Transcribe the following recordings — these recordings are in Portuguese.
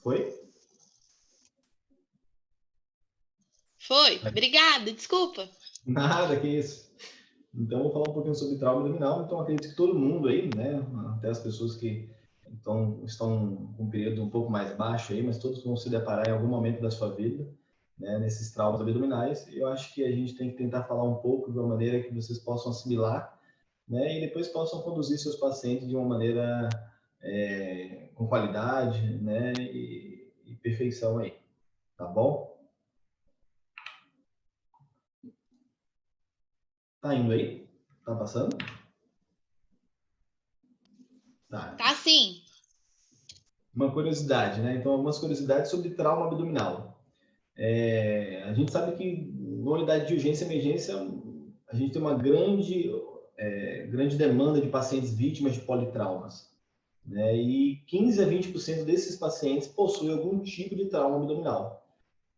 Foi? Foi. Obrigada, desculpa. Nada, que isso. Então, vou falar um pouquinho sobre trauma abdominal. Então, acredito que todo mundo aí, né, até as pessoas que estão com um período um pouco mais baixo aí, mas todos vão se deparar em algum momento da sua vida, né, nesses traumas abdominais. Eu acho que a gente tem que tentar falar um pouco de uma maneira que vocês possam assimilar, né, e depois possam conduzir seus pacientes de uma maneira com qualidade, né, e perfeição aí, tá bom? Tá indo aí? Tá passando? Tá. Tá sim. Uma curiosidade, né? Então, algumas curiosidades sobre trauma abdominal. A gente sabe que na unidade de urgência e emergência, a gente tem uma grande demanda de pacientes vítimas de politraumas, né? E 15 a 20% desses pacientes possuem algum tipo de trauma abdominal.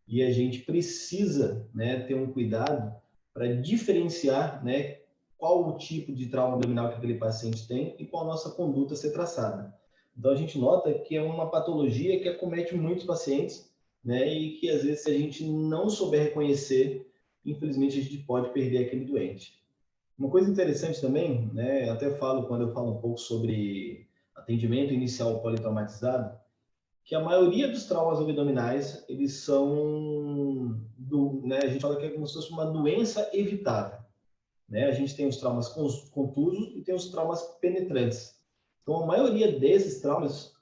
E a gente precisa, né, ter um cuidado para diferenciar, né, qual o tipo de trauma abdominal que aquele paciente tem e qual a nossa conduta a ser traçada. Então, a gente nota que é uma patologia que acomete muitos pacientes, né, e que, às vezes, se a gente não souber reconhecer, infelizmente, a gente pode perder aquele doente. Uma coisa interessante também, né, até falo quando eu falo um pouco sobre atendimento inicial politraumatizado, que a maioria dos traumas abdominais, eles são, né, a gente fala que é como se fosse uma doença evitável. Né? A gente tem os traumas contusos e tem os traumas penetrantes. Então, a maioria desses traumas,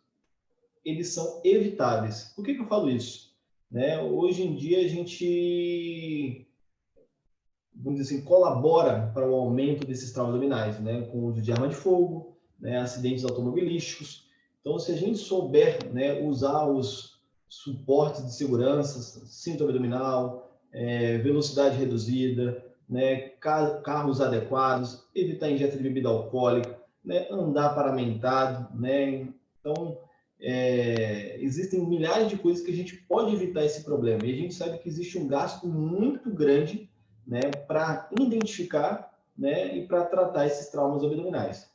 eles são evitáveis. Por que eu falo isso? Né? Hoje em dia, a gente, vamos dizer assim, colabora para o aumento desses traumas abdominais, né? Com o uso de arma de fogo, né? Acidentes automobilísticos. Então, se a gente souber, né, usar os suportes de segurança, cinto abdominal, velocidade reduzida, né, carros adequados, evitar ingesta de bebida alcoólica, né, andar paramentado, né? Então, existem milhares de coisas que a gente pode evitar esse problema. E a gente sabe que existe um gasto muito grande, né, para identificar, né, e para tratar esses traumas abdominais.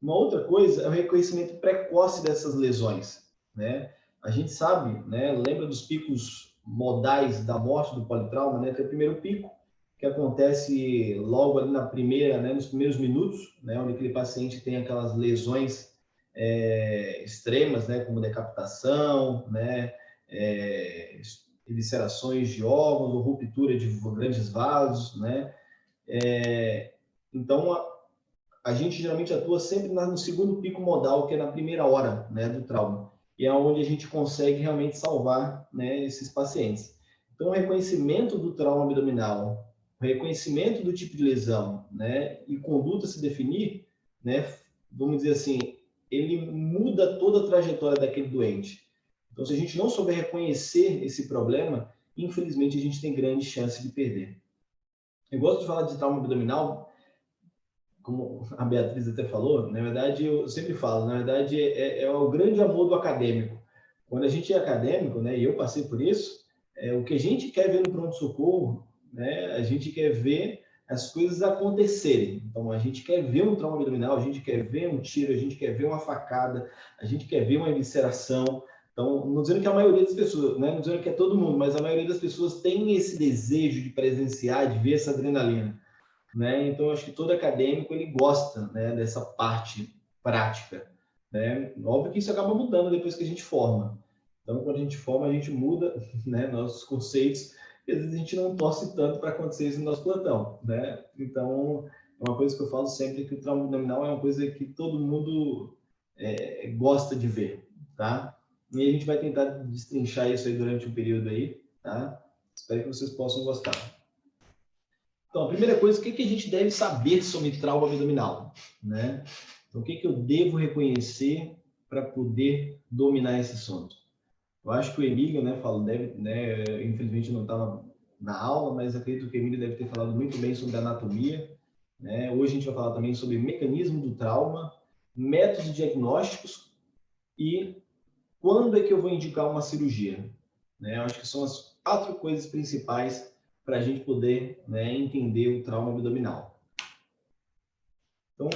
Uma outra coisa é o reconhecimento precoce dessas lesões, né? A gente sabe, né, lembra dos picos modais da morte do politrauma, né? Tem o primeiro pico, que acontece logo ali na primeira, né, nos primeiros minutos, né, onde aquele paciente tem aquelas lesões extremas, né, como decapitação, né, eviscerações de órgãos ou ruptura de grandes vasos, né? Então, a gente geralmente atua sempre no segundo pico modal, que é na primeira hora, né, do trauma. E é onde a gente consegue realmente salvar, né, esses pacientes. Então, o reconhecimento do trauma abdominal, o reconhecimento do tipo de lesão, né, e conduta se definir, né, vamos dizer assim, ele muda toda a trajetória daquele doente. Então, se a gente não souber reconhecer esse problema, infelizmente a gente tem grande chance de perder. Eu gosto de falar de trauma abdominal, como a Beatriz até falou, na verdade, eu sempre falo, na verdade, é o grande amor do acadêmico. Quando a gente é acadêmico, né, e eu passei por isso, o que a gente quer ver no pronto-socorro, né, a gente quer ver as coisas acontecerem. Então, a gente quer ver um trauma abdominal, a gente quer ver um tiro, a gente quer ver uma facada, a gente quer ver uma evisceração. Então, não dizendo que a maioria das pessoas, né, não dizendo que é todo mundo, mas a maioria das pessoas tem esse desejo de presenciar, de ver essa adrenalina. Né? Então, acho que todo acadêmico ele gosta, né, dessa parte prática. Né? Óbvio que isso acaba mudando depois que a gente forma. Então, quando a gente forma, a gente muda, né, nossos conceitos e às vezes a gente não torce tanto para acontecer isso no nosso plantão. Né? Então, é uma coisa que eu falo sempre, que o trauma abdominal é uma coisa que todo mundo gosta de ver. Tá? E a gente vai tentar destrinchar isso aí durante um período aí. Tá? Espero que vocês possam gostar. Então, a primeira coisa, o que a gente deve saber sobre trauma abdominal? Né? Então, o que eu devo reconhecer para poder dominar esse assunto? Eu acho que o Emílio, né, infelizmente não estava na aula, mas acredito que o Emílio deve ter falado muito bem sobre anatomia. Né? Hoje a gente vai falar também sobre mecanismo do trauma, métodos diagnósticos e quando é que eu vou indicar uma cirurgia. Né? Eu acho que são as 4 coisas principais para a gente poder, né, entender o trauma abdominal. Então,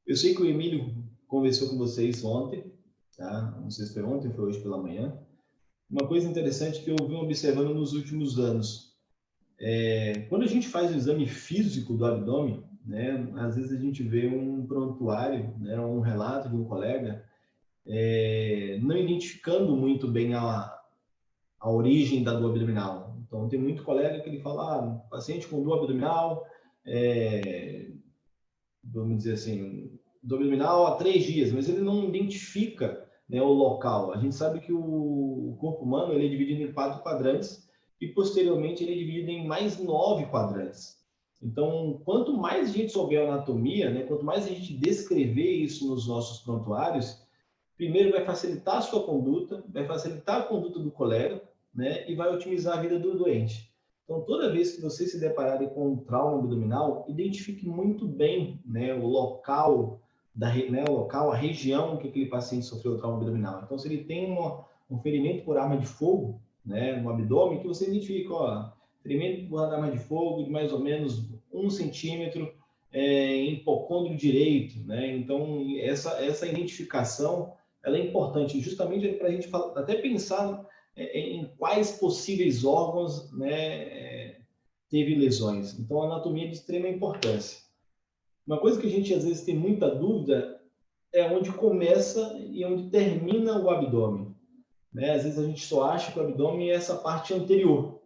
eu sei que o Emílio conversou com vocês ontem, tá? Não sei se foi ontem ou foi hoje pela manhã. Uma coisa interessante que eu venho observando nos últimos anos, quando a gente faz o exame físico do abdômen, né, às vezes a gente vê um prontuário, né, um relato de um colega, não identificando muito bem a origem da dor abdominal. Então, tem muito colega que ele fala, paciente com dor abdominal, vamos dizer assim, dor abdominal há 3 dias, mas ele não identifica, né, o local. A gente sabe que o corpo humano ele é dividido em 4 quadrantes e, posteriormente, ele é dividido em mais 9 quadrantes. Então, quanto mais a gente souber a anatomia, né, quanto mais a gente descrever isso nos nossos prontuários, primeiro vai facilitar a sua conduta, vai facilitar a conduta do colega, né, e vai otimizar a vida do doente. Então, toda vez que você se depararem com um trauma abdominal, identifique muito bem, né, o local, o local, a região que aquele paciente sofreu o trauma abdominal. Então, se ele tem um ferimento por arma de fogo, né, no abdômen, que você identifica, ó, ferimento por arma de fogo de mais ou menos 1 centímetro em hipocôndrio direito, né? Então, essa identificação ela é importante, justamente para a gente até pensar em quais possíveis órgãos, né, teve lesões. Então, a anatomia é de extrema importância. Uma coisa que a gente às vezes tem muita dúvida é onde começa e onde termina o abdômen. Né? Às vezes a gente só acha que o abdômen é essa parte anterior.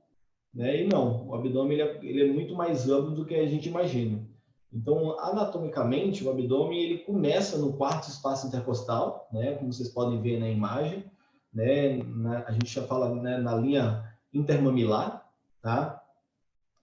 Né? E não, o abdômen ele é muito mais amplo do que a gente imagina. Então, anatomicamente, o abdômen ele começa no quarto espaço intercostal, né? Como vocês podem ver na imagem, né? A gente já fala, né, na linha intermamilar, tá?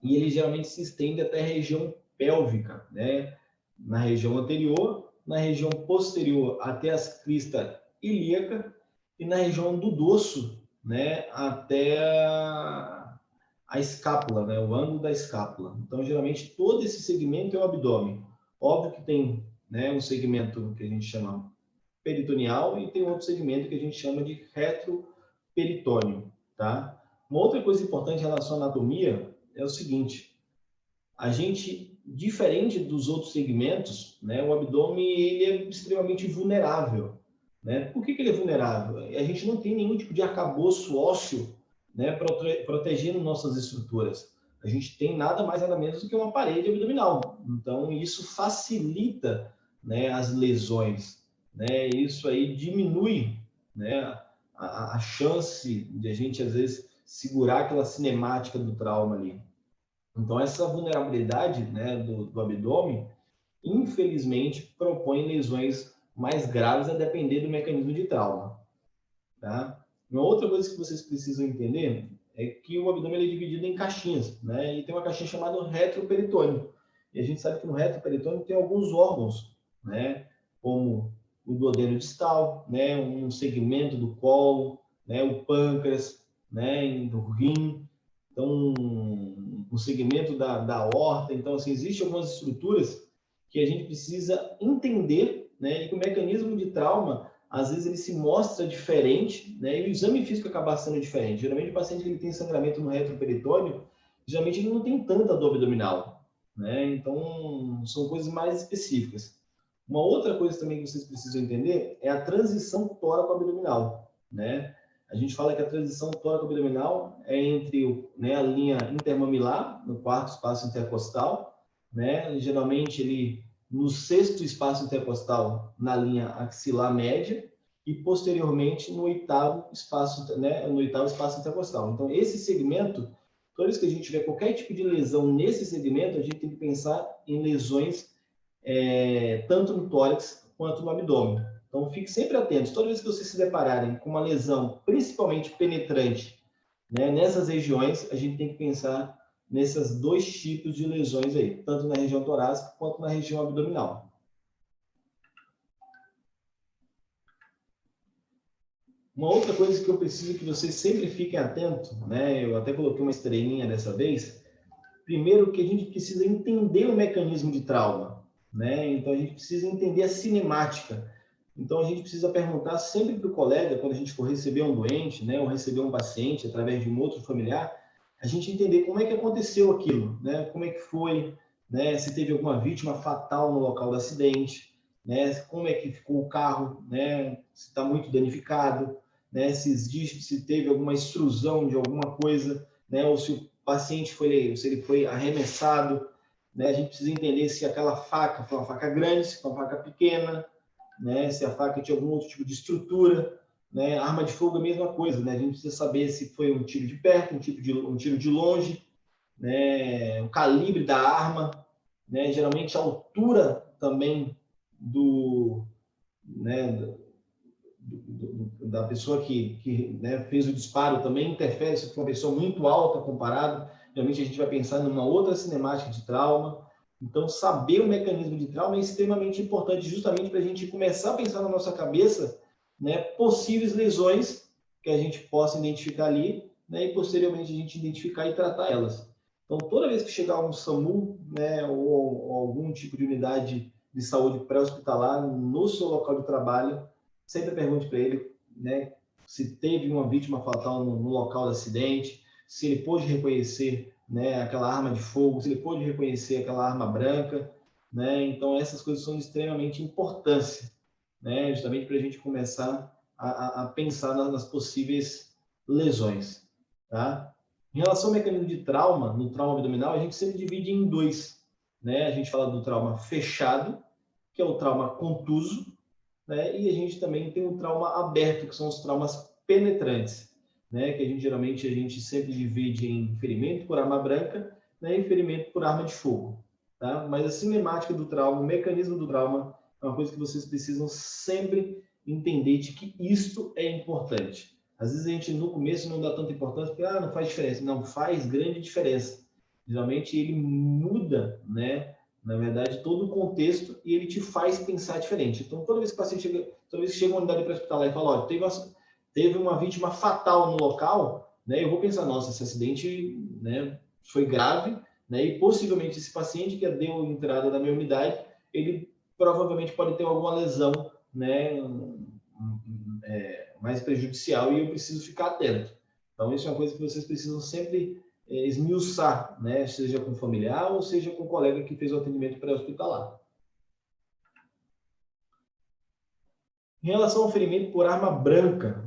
E ele geralmente se estende até a região pélvica, né? Na região anterior, na região posterior até as cristas ilíaca e na região do dorso, né? Até a escápula, né? O ângulo da escápula. Então, geralmente, todo esse segmento é o abdômen. Óbvio que tem, né, um segmento que a gente chama peritoneal e tem outro segmento que a gente chama de retroperitônio, tá? Uma outra coisa importante em relação à anatomia é o seguinte: a gente, diferente dos outros segmentos, né, o abdômen ele é extremamente vulnerável, né? Por que ele é vulnerável? A gente não tem nenhum tipo de arcabouço ósseo, né, protegendo nossas estruturas. A gente tem nada mais nada menos do que uma parede abdominal. Então isso facilita, né, as lesões, né? Isso aí diminui, né, a chance de a gente às vezes segurar aquela cinemática do trauma ali. Então, essa vulnerabilidade, né, do abdômen, infelizmente, propõe lesões mais graves a depender do mecanismo de trauma. Tá? Uma outra coisa que vocês precisam entender é que o abdômen é dividido em caixinhas, né? E tem uma caixinha chamada retroperitônio. E a gente sabe que no retroperitônio tem alguns órgãos, né? Como o duodeno distal, né? Um segmento do colo, né? O pâncreas, né? Do rim. Então, o segmento da aorta. Então, assim, existem algumas estruturas que a gente precisa entender, né? E que o mecanismo de trauma, às vezes, ele se mostra diferente, né? E o exame físico acaba sendo diferente. Geralmente, o paciente que ele tem sangramento no retroperitônio, geralmente ele não tem tanta dor abdominal, né? Então, são coisas mais específicas. Uma outra coisa também que vocês precisam entender é a transição tóraco-abdominal, né? A gente fala que a transição tóraco-abdominal é entre, né, a linha intermamilar, no quarto espaço intercostal, né? Geralmente ele no sexto espaço intercostal, na linha axilar média, e posteriormente no oitavo espaço, né, no oitavo espaço intercostal. Então, esse segmento, toda vez que a gente tiver qualquer tipo de lesão nesse segmento, a gente tem que pensar em lesões tanto no tórax quanto no abdômen. Então, fique sempre atento. Toda vez que vocês se depararem com uma lesão, principalmente penetrante, né, nessas regiões, a gente tem que pensar nesses 2 tipos de lesões aí, tanto na região torácica quanto na região abdominal. Uma outra coisa que eu preciso que vocês sempre fiquem atentos, né? Eu até coloquei uma estrelinha dessa vez. Primeiro que a gente precisa entender o mecanismo de trauma, né? Então a gente precisa entender a cinemática. Então a gente precisa perguntar sempre para o colega, quando a gente for receber um doente, né, ou receber um paciente através de um outro familiar, a gente entender como é que aconteceu aquilo, né? Como é que foi, né? Se teve alguma vítima fatal no local do acidente, né? Como é que ficou o carro, né? se está muito danificado, né? Se teve alguma extrusão de alguma coisa, né? Ou se o paciente se ele foi arremessado, né? A gente precisa entender se aquela faca foi uma faca grande, se foi uma faca pequena, né? Se a faca tinha algum outro tipo de estrutura, né? Arma de fogo é a mesma coisa, né? A gente precisa saber se foi um tiro de perto, um tiro de longe, né? O calibre da arma, né? Geralmente a altura também né, da pessoa que né, fez o disparo também interfere. Se for uma pessoa muito alta comparado, geralmente a gente vai pensar numa outra cinemática de trauma. Então, saber o mecanismo de trauma é extremamente importante, justamente para a gente começar a pensar na nossa cabeça, né, possíveis lesões que a gente possa identificar ali, né, e posteriormente a gente identificar e tratar elas. Então, toda vez que chegar um SAMU, né, ou algum tipo de unidade de saúde pré-hospitalar no seu local de trabalho, sempre pergunte para ele, né, se teve uma vítima fatal no local do acidente, se ele pôde reconhecer, né, aquela arma de fogo, se ele pôde reconhecer aquela arma branca, né? Então essas coisas são de extremamente importância, né, justamente para a gente começar a pensar nas possíveis lesões, tá? Em relação ao mecanismo de trauma, no trauma abdominal, a gente sempre divide em dois, né? A gente fala do trauma fechado, que é o trauma contuso, né? E a gente também tem um trauma aberto, que são os traumas penetrantes, né? Que a gente sempre divide em ferimento por arma branca, né? E ferimento por arma de fogo, tá? Mas a cinemática do trauma, o mecanismo do trauma, é uma coisa que vocês precisam sempre entender de que isto é importante. Às vezes a gente no começo não dá tanta importância, porque não faz diferença. Não, faz grande diferença. Geralmente ele muda, né? Na verdade, todo o contexto, e ele te faz pensar diferente. Então, toda vez que o paciente chega, toda vez que chega uma unidade pré-hospitalar e fala, olha, teve uma vítima fatal no local, né? Eu vou pensar, nossa, esse acidente, né, foi grave, né? E possivelmente esse paciente que deu entrada na minha unidade, ele provavelmente pode ter alguma lesão, né, mais prejudicial, e eu preciso ficar atento. Então, isso é uma coisa que vocês precisam sempre esmiuçar, né? Seja com familiar ou seja com o colega que fez o atendimento pré-hospitalar. Em relação ao ferimento por arma branca,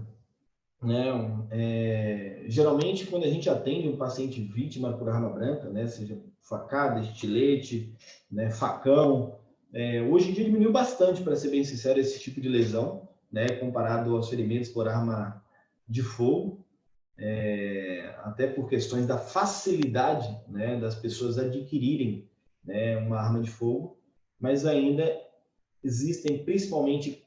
né? Geralmente, quando a gente atende um paciente vítima por arma branca, né? Seja facada, estilete, né? Facão, hoje em dia diminuiu bastante, para ser bem sincero, esse tipo de lesão, né? Comparado aos ferimentos por arma de fogo. Até por questões da facilidade, né, das pessoas adquirirem, né, uma arma de fogo, mas ainda existem principalmente,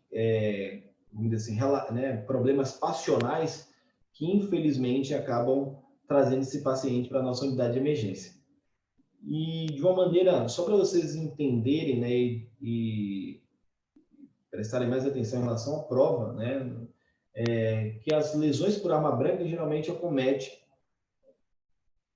vamos dizer assim, né, problemas passionais que infelizmente acabam trazendo esse paciente para a nossa unidade de emergência. E de uma maneira, só para vocês entenderem, né, e prestarem mais atenção em relação à prova, né, que as lesões por arma branca geralmente acometem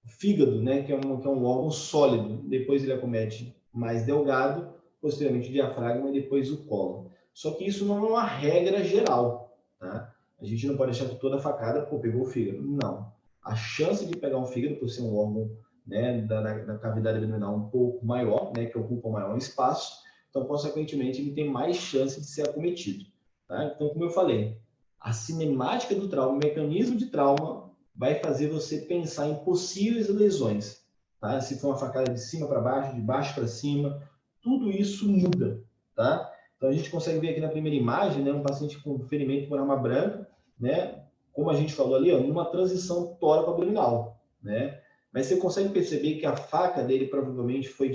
o fígado, né, que é um órgão sólido. Depois ele acomete mais delgado, posteriormente o diafragma e depois o colo. Só que isso não é uma regra geral, tá? A gente não pode achar que toda facada, pegou o fígado. Não. A chance de pegar um fígado, por ser um órgão, né, da cavidade abdominal um pouco maior, né, que ocupa maior espaço, então, consequentemente, ele tem mais chance de ser acometido, tá? Então, como eu falei, a cinemática do trauma, o mecanismo de trauma, vai fazer você pensar em possíveis lesões, tá? Se for uma facada de cima para baixo, de baixo para cima, tudo isso muda, tá? Então, a gente consegue ver aqui na primeira imagem, né, um paciente com ferimento por arma branca, né, como a gente falou ali, ó, numa transição tóraco-abdominal, né? Mas você consegue perceber que a faca dele provavelmente foi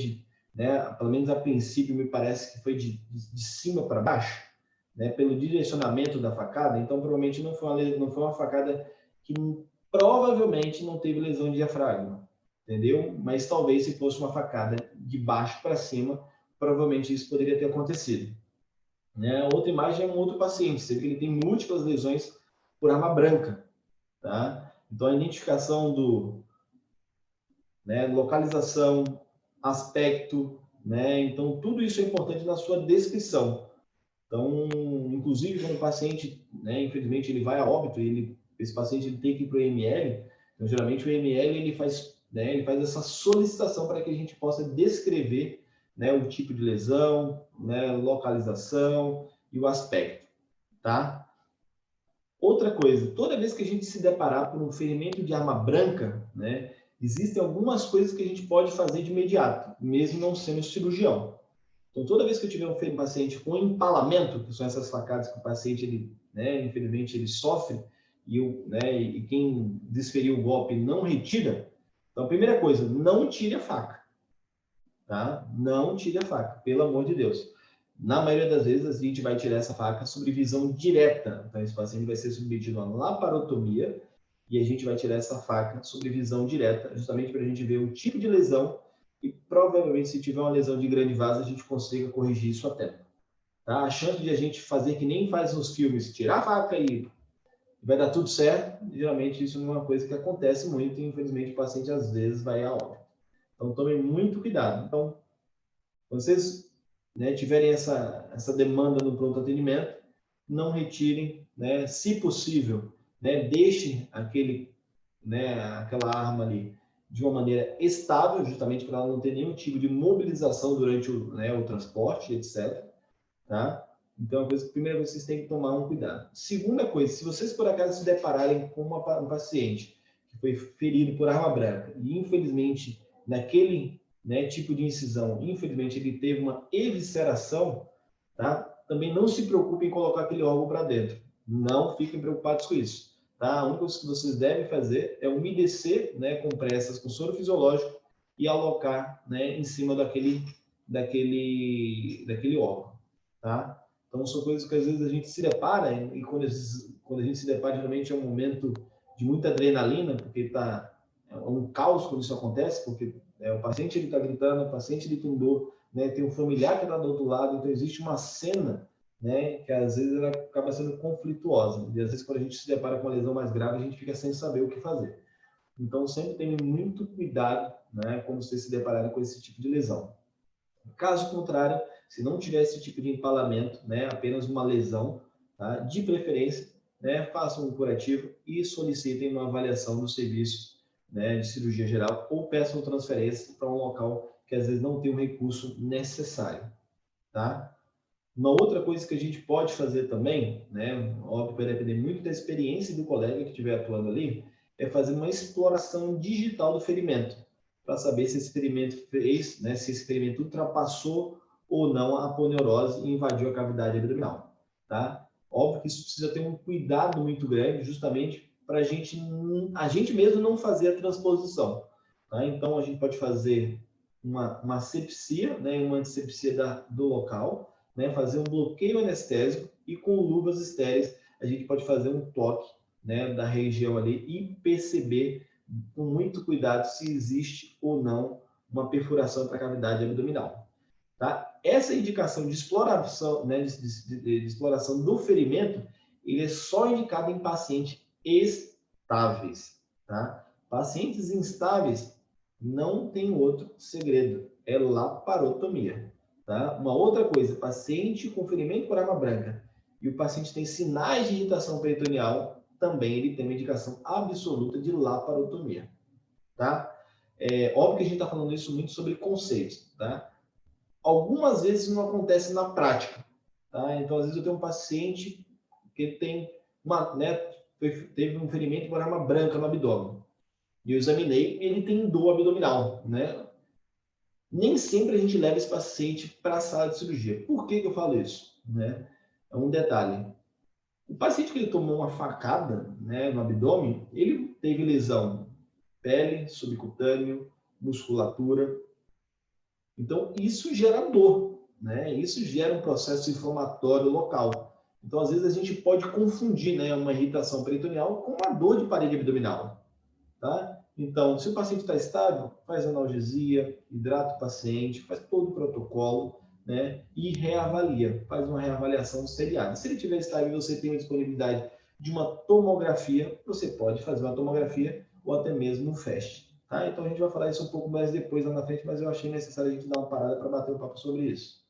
né, pelo menos a princípio me parece que foi de cima para baixo, né, pelo direcionamento da facada. Então, provavelmente não foi uma facada que provavelmente não teve lesão de diafragma, entendeu? Mas talvez se fosse uma facada de baixo para cima, provavelmente isso poderia ter acontecido. Né? A outra imagem é um outro paciente, você vê que ele tem múltiplas lesões por arma branca, tá? Então a identificação né, localização, aspecto, né? Então tudo isso é importante na sua descrição. Então, inclusive quando o paciente, né, infelizmente ele vai a óbito, esse paciente ele tem que ir para o EML, então geralmente o EML ele faz essa solicitação para que a gente possa descrever, né, o tipo de lesão, né, localização e o aspecto. tá? Outra coisa, toda vez que a gente se deparar por um ferimento de arma branca, né, existem algumas coisas que a gente pode fazer de imediato, mesmo não sendo cirurgião. Então, toda vez que eu tiver um paciente com empalamento, que são essas facadas que o paciente, ele, né, infelizmente, ele sofre, e quem desferiu o golpe não retira, então, a primeira coisa, não tire a faca. Tá? Não tire a faca, pelo amor de Deus. Na maioria das vezes, a gente vai tirar essa faca sobre visão direta. Então, esse paciente vai ser submetido a uma laparotomia e a gente vai tirar essa faca sobre visão direta, justamente para a gente ver o tipo de lesão e, provavelmente, se tiver uma lesão de grande vaso, a gente consiga corrigir isso a tempo. Tá? A chance de a gente fazer que nem faz nos filmes, tirar a faca e vai dar tudo certo, geralmente isso não é uma coisa que acontece muito e, infelizmente, o paciente, às vezes, vai a óbito. Então, tomem muito cuidado. Então, quando vocês, né, tiverem essa demanda no pronto atendimento, não retirem, né, se possível, né, deixe aquela arma ali de uma maneira estável, justamente para ela não ter nenhum tipo de mobilização durante o transporte, etc. Tá? Então, primeira coisa, vocês têm que tomar um cuidado. Segunda coisa, se vocês por acaso se depararem com um paciente que foi ferido por arma branca e, infelizmente, naquele, né, tipo de incisão, infelizmente, ele teve uma evisceração, tá? Também não se preocupem em colocar aquele órgão para dentro. Não fiquem preocupados com isso. Tá? A única coisa que vocês devem fazer é umedecer, né, compressas com soro fisiológico e alocar, né, em cima daquele órgão. Tá? Então, são coisas que às vezes a gente se depara, e quando a gente se depara, geralmente é um momento de muita adrenalina, porque é um caos quando isso acontece, porque o paciente está gritando, o paciente ele tem dor, né, tem um familiar que está do outro lado, então existe uma cena, né, que às vezes ela acaba sendo conflituosa, e às vezes quando a gente se depara com uma lesão mais grave, a gente fica sem saber o que fazer. Então, sempre tenham muito cuidado, né, quando vocês se depararem com esse tipo de lesão. Caso contrário, se não tiver esse tipo de empalamento, né, apenas uma lesão, tá, de preferência, né, façam um curativo e solicitem uma avaliação do serviço, né, de cirurgia geral ou peçam transferência para um local que às vezes não tem o recurso necessário. Tá? Uma outra coisa que a gente pode fazer também, né, óbvio, vai depender muito da experiência do colega que estiver atuando ali, é fazer uma exploração digital do ferimento, para saber se esse ferimento fez, né, se esse ferimento ultrapassou ou não a aponeurose e invadiu a cavidade abdominal. Tá? Óbvio que isso precisa ter um cuidado muito grande, justamente para a gente mesmo não fazer a transposição. Tá? Então, a gente pode fazer uma asepsia, né, uma antissepsia do local, né, fazer um bloqueio anestésico e com luvas estéreis a gente pode fazer um toque, né, da região ali e perceber com muito cuidado se existe ou não uma perfuração para a cavidade abdominal. Tá? Essa indicação de exploração, né, de exploração do ferimento, ele é só indicado em pacientes estáveis. Tá? Pacientes instáveis não tem outro segredo, é laparotomia. Tá? Uma outra coisa, paciente com ferimento por arma branca e o paciente tem sinais de irritação peritoneal, também ele tem uma indicação absoluta de laparotomia. Tá? Óbvio que a gente está falando isso muito sobre conceitos. Tá? Algumas vezes não acontece na prática. Tá? Então, às vezes eu tenho um paciente que tem teve um ferimento por arma branca no abdômen. E eu examinei, ele tem dor abdominal, né? Nem sempre a gente leva esse paciente para a sala de cirurgia. Por que eu falo isso? Né? É um detalhe. O paciente que ele tomou uma facada, né, no abdômen, ele teve lesão pele, subcutâneo, musculatura. Então, isso gera dor, né? Isso gera um processo inflamatório local. Então, às vezes, a gente pode confundir, né, uma irritação peritoneal com uma dor de parede abdominal. Tá? Então, se o paciente está estável, faz analgesia, hidrata o paciente, faz todo o protocolo, né? E reavalia, faz uma reavaliação seriada. Se ele estiver estável, você tem a disponibilidade de uma tomografia, você pode fazer uma tomografia ou até mesmo um FAST. Tá? Então, a gente vai falar isso um pouco mais depois lá na frente, mas eu achei necessário a gente dar uma parada para bater um papo sobre isso.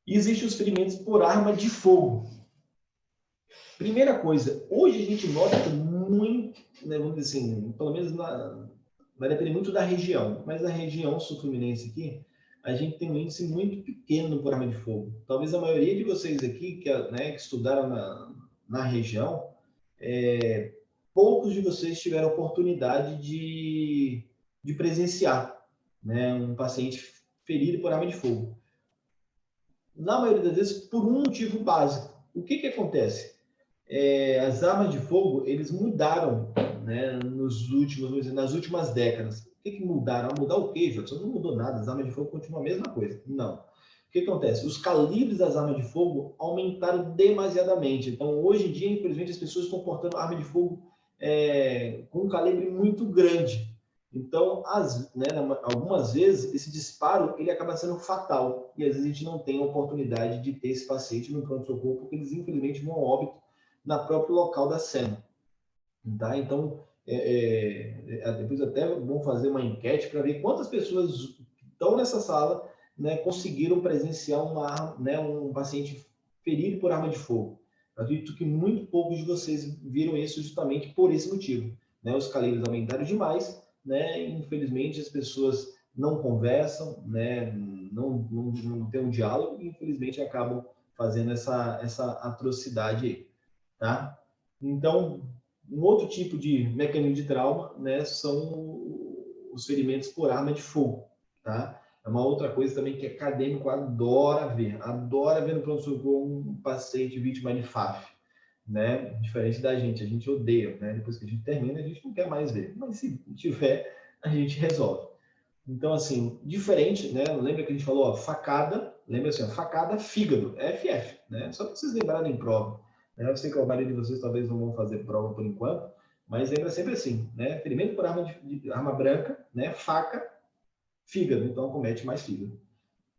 E existem os ferimentos por arma de fogo. Primeira coisa, hoje a gente nota muito, né, vamos dizer assim, pelo menos vai depender muito da região, mas a região sul-fluminense aqui, a gente tem um índice muito pequeno por arma de fogo. Talvez a maioria de vocês aqui que estudaram na região, poucos de vocês tiveram oportunidade de presenciar, né, um paciente ferido por arma de fogo. Na maioria das vezes, por um motivo básico. O que acontece? As armas de fogo, eles mudaram, né, nas últimas décadas. O que mudaram? Mudar o quê, Jodson? Não mudou nada, as armas de fogo continuam a mesma coisa. Não. O que acontece? Os calibres das armas de fogo aumentaram demasiadamente. Então, hoje em dia, infelizmente, as pessoas estão portando arma de fogo com um calibre muito grande. Então, algumas vezes, esse disparo ele acaba sendo fatal. E às vezes a gente não tem a oportunidade de ter esse paciente no pronto-socorro, porque eles, infelizmente, vão a óbito na próprio local da cena. Tá? Então, depois até vamos fazer uma enquete para ver quantas pessoas estão nessa sala, né, conseguiram presenciar um paciente ferido por arma de fogo. Eu acredito que muito poucos de vocês viram isso justamente por esse motivo. Né? Os calibres aumentaram demais, né? Infelizmente as pessoas não conversam, né? não tem um diálogo e infelizmente acabam fazendo essa atrocidade aí. Tá? Então, um outro tipo de mecanismo de trauma, né, são os ferimentos por arma de fogo, tá? É uma outra coisa também que acadêmico adora ver no pronto-socorro um paciente vítima de FAF, né? Diferente da gente, a gente odeia, né? Depois que a gente termina, a gente não quer mais ver, mas se tiver, a gente resolve. Então, assim, diferente, né? Lembra que a gente falou, ó, facada, lembra assim, ó, facada, fígado, FF, né? Só para vocês lembrarem em prova. Né? Eu sei que a maioria de vocês talvez não vão fazer prova por enquanto, mas lembra sempre assim, né? Ferimento por arma branca, né? Faca, fígado, então comete mais fígado.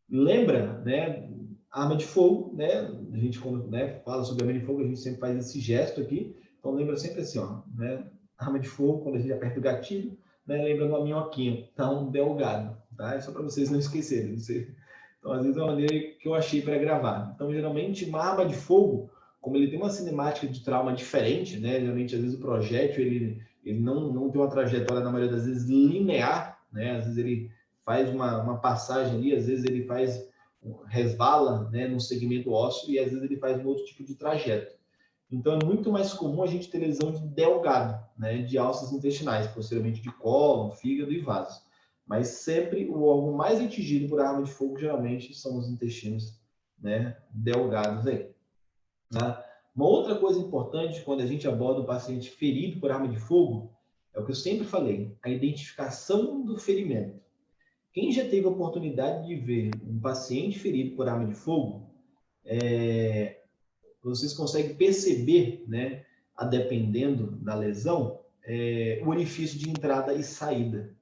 Lembra, né? Arma de fogo, né? A gente quando fala sobre arma de fogo, a gente sempre faz esse gesto aqui. Então lembra sempre assim, ó, né? Arma de fogo, quando a gente aperta o gatilho, né? Lembra uma minhoquinha, tá um delgado, tá? É só para vocês não esquecerem. Então, às vezes é uma maneira que eu achei para gravar. Então, geralmente, uma arma de fogo, como ele tem uma cinemática de trauma diferente, né? Geralmente, às vezes, o projétil ele não tem uma trajetória, na maioria das vezes, linear, né? Às vezes ele faz uma passagem ali, às vezes ele resvala, né, no segmento ósseo e às vezes ele faz um outro tipo de trajeto. Então é muito mais comum a gente ter lesão de delgado, né, de alças intestinais, posteriormente de cólon, fígado e vasos. Mas sempre o órgão mais atingido por arma de fogo geralmente são os intestinos, né, delgados aí. Tá? Uma outra coisa importante quando a gente aborda o paciente ferido por arma de fogo é o que eu sempre falei, a identificação do ferimento. Quem já teve a oportunidade de ver um paciente ferido por arma de fogo, vocês conseguem perceber, né, a dependendo da lesão, o orifício de entrada e saída.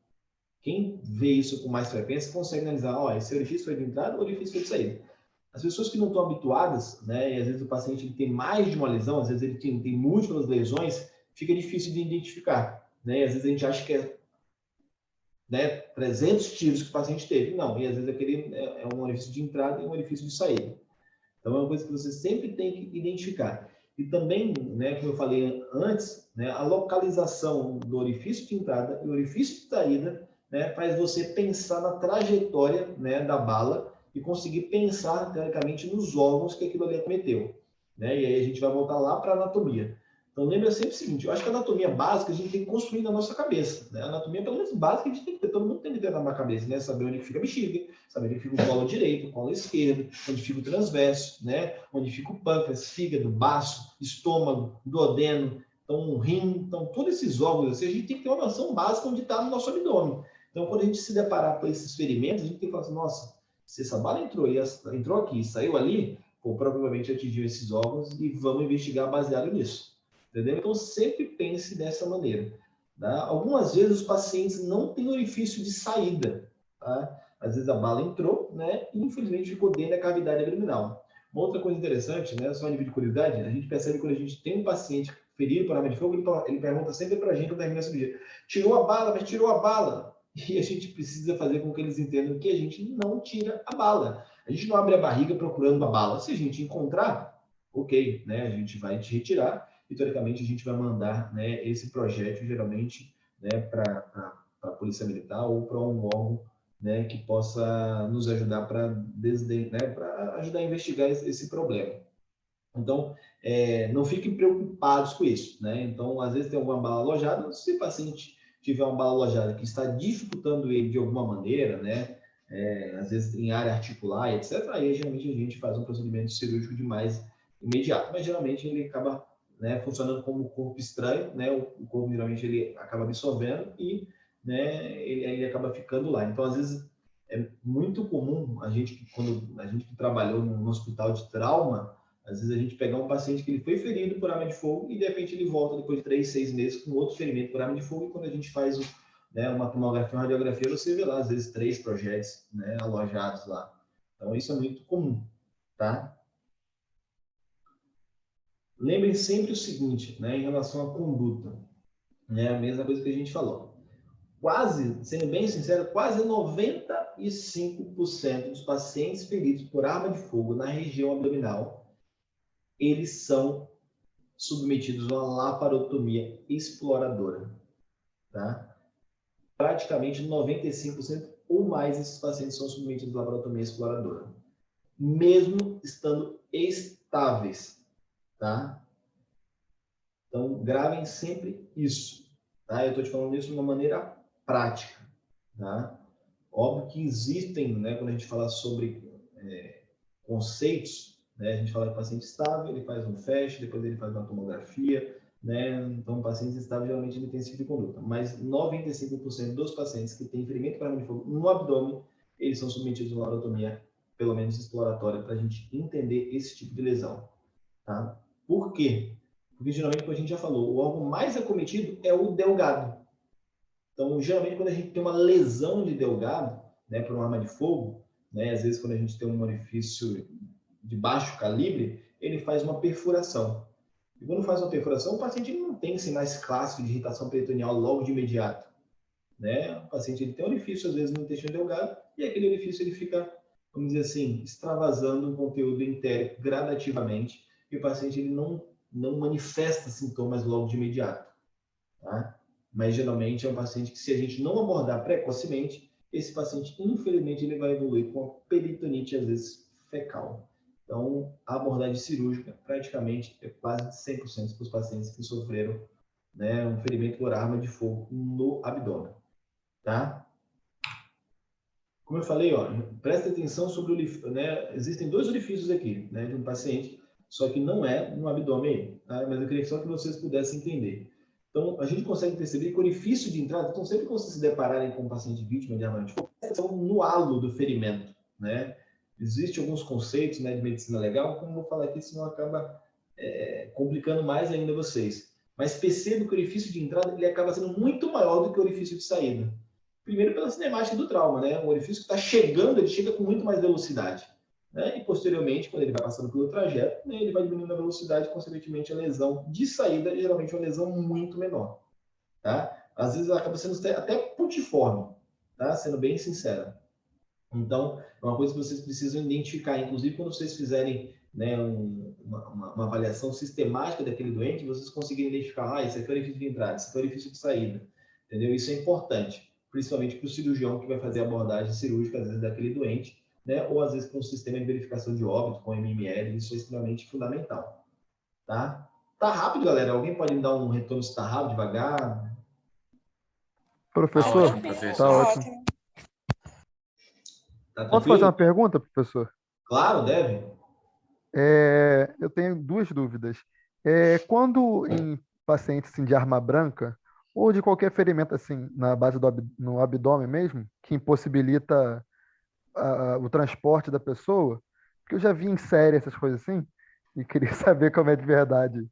Quem vê isso com mais frequência consegue analisar, ó, esse orifício foi de entrada, o orifício foi de saída. As pessoas que não estão habituadas, né, e às vezes o paciente ele tem mais de uma lesão, às vezes ele tem múltiplas lesões, fica difícil de identificar, né? E às vezes a gente acha que é, né, 300 tiros que o paciente teve. Não, e às vezes aquele é um orifício de entrada e um orifício de saída. Então é uma coisa que você sempre tem que identificar. E também, né, como eu falei antes, né, a localização do orifício de entrada e o orifício de saída, né, faz você pensar na trajetória, né, da bala e conseguir pensar, teoricamente, nos órgãos que aquilo ali acometeu. Né? E aí a gente vai voltar lá para a anatomia. Então, lembra sempre o seguinte, eu acho que a anatomia básica a gente tem que construir na nossa cabeça. Né? A anatomia, pelo menos básica, a gente tem que ter, todo mundo tem que ter na cabeça, né? Saber onde fica a bexiga, saber onde fica o colo direito, o colo esquerdo, onde fica o transverso, né? Onde fica o pâncreas, fígado, baço, estômago, duodeno, então um rim, então todos esses órgãos, assim, a gente tem que ter uma noção básica onde está no nosso abdômen. Então, quando a gente se deparar com esses ferimentos, a gente tem que falar assim, nossa, se essa bala entrou aqui e saiu ali, ou provavelmente atingiu esses órgãos e vamos investigar baseado nisso. Entendeu? Então, sempre pense dessa maneira. Tá? Algumas vezes os pacientes não têm orifício de saída. Tá? Às vezes a bala entrou, né, e infelizmente ficou dentro da cavidade abdominal. Uma outra coisa interessante, né, só a nível de curiosidade, a gente percebe que quando a gente tem um paciente ferido por arma de fogo, ele pergunta sempre para a gente, quando termina a cirurgia, tirou a bala, mas tirou a bala. E a gente precisa fazer com que eles entendam que a gente não tira a bala. A gente não abre a barriga procurando a bala. Se a gente encontrar, ok, né, a gente vai te retirar e, teoricamente, a gente vai mandar, né, esse projétil, geralmente, né, para a Polícia Militar ou para um órgão, né, que possa nos ajudar para ajudar a investigar esse problema. Então, não fiquem preocupados com isso, né? Então, às vezes tem alguma bala alojada, se o paciente tiver uma bala alojada que está dificultando ele de alguma maneira, né? Às vezes em área articular, etc., aí geralmente a gente faz um procedimento cirúrgico de mais imediato, mas geralmente ele acaba, né, funcionando como corpo estranho, né? O corpo geralmente ele acaba absorvendo e, né, ele acaba ficando lá. Então, às vezes é muito comum quando a gente que trabalhou no hospital de trauma, às vezes a gente pegar um paciente que ele foi ferido por arma de fogo e de repente ele volta depois de 3, 6 meses com outro ferimento por arma de fogo, e quando a gente faz uma tomografia, uma radiografia, você vê lá às vezes 3 projéteis, né, alojados lá. Então isso é muito comum, tá? Lembrem sempre o seguinte, né, em relação à conduta, né, a mesma coisa que a gente falou. Quase, sendo bem sincero, quase 95% dos pacientes feridos por arma de fogo na região abdominal, eles são submetidos a uma laparotomia exploradora, tá? Praticamente 95% ou mais desses pacientes são submetidos a laparotomia exploradora, mesmo estando estáveis, tá? Então, gravem sempre isso, tá? Eu estou te falando isso de uma maneira prática, tá? Óbvio que existem, né, quando a gente fala sobre conceitos, né, a gente fala de paciente estável, ele faz um FAST, depois ele faz uma tomografia, né? Então, pacientes estáveis geralmente ele tem esse tipo de conduta. Mas 95% dos pacientes que têm ferimento por arma de fogo no abdômen, eles são submetidos a uma laparotomia, pelo menos exploratória, para a gente entender esse tipo de lesão, tá? Por quê? Porque geralmente, como a gente já falou, o órgão mais acometido é o delgado. Então, geralmente, quando a gente tem uma lesão de delgado, né, por uma arma de fogo, né, às vezes quando a gente tem um orifício de baixo calibre, ele faz uma perfuração. E quando faz uma perfuração, o paciente não tem sinais clássicos de irritação peritoneal logo de imediato, né? O paciente ele tem um orifício, às vezes, no intestino delgado, e aquele orifício ele fica, vamos dizer assim, extravasando um conteúdo entérico gradativamente, e o paciente ele não manifesta sintomas logo de imediato, tá? Mas geralmente é um paciente que, se a gente não abordar precocemente, esse paciente, infelizmente, ele vai evoluir com a peritonite, às vezes, fecal. Então, a abordagem cirúrgica praticamente é quase de 100% para os pacientes que sofreram, né, um ferimento por arma de fogo no abdômen, tá? Como eu falei, ó, presta atenção sobre o orifício, né? Existem 2 orifícios aqui, né, de um paciente, só que não é no abdômen, tá? Mas eu queria só que vocês pudessem entender. Então, a gente consegue perceber que o orifício de entrada, então sempre que vocês se depararem com um paciente vítima de arma de fogo, são no halo do ferimento, né? Existem alguns conceitos, né, de medicina legal, como eu vou falar aqui, senão acaba complicando mais ainda vocês. Mas perceba que o orifício de entrada ele acaba sendo muito maior do que o orifício de saída. Primeiro pela cinemática do trauma, né? O orifício que está chegando, ele chega com muito mais velocidade, né? E posteriormente, quando ele vai passando pelo trajeto, né, ele vai diminuindo a velocidade, consequentemente a lesão de saída geralmente é uma lesão muito menor, tá? Às vezes ela acaba sendo até pontiforme, tá? Sendo bem sincera. Então, é uma coisa que vocês precisam identificar, inclusive quando vocês fizerem, né, uma avaliação sistemática daquele doente, vocês conseguirem identificar, esse aqui é o orifício de entrada, esse aqui é o orifício de saída, entendeu? Isso é importante, principalmente para o cirurgião que vai fazer a abordagem cirúrgica, às vezes, daquele doente, né, ou às vezes com o sistema de verificação de óbito, com MML, isso é extremamente fundamental, tá? Tá rápido, galera? Alguém pode me dar um retorno se tá rápido, devagar? Professor, Ótimo, professor. tá ótimo. Tá Posso fazer tranquilo? uma pergunta, professor? Claro, deve. Eu tenho 2 dúvidas. Quando em pacientes assim, de arma branca, ou de qualquer ferimento assim, na base no abdômen mesmo, que impossibilita o transporte da pessoa, porque eu já vi em série essas coisas assim, e queria saber como é de verdade,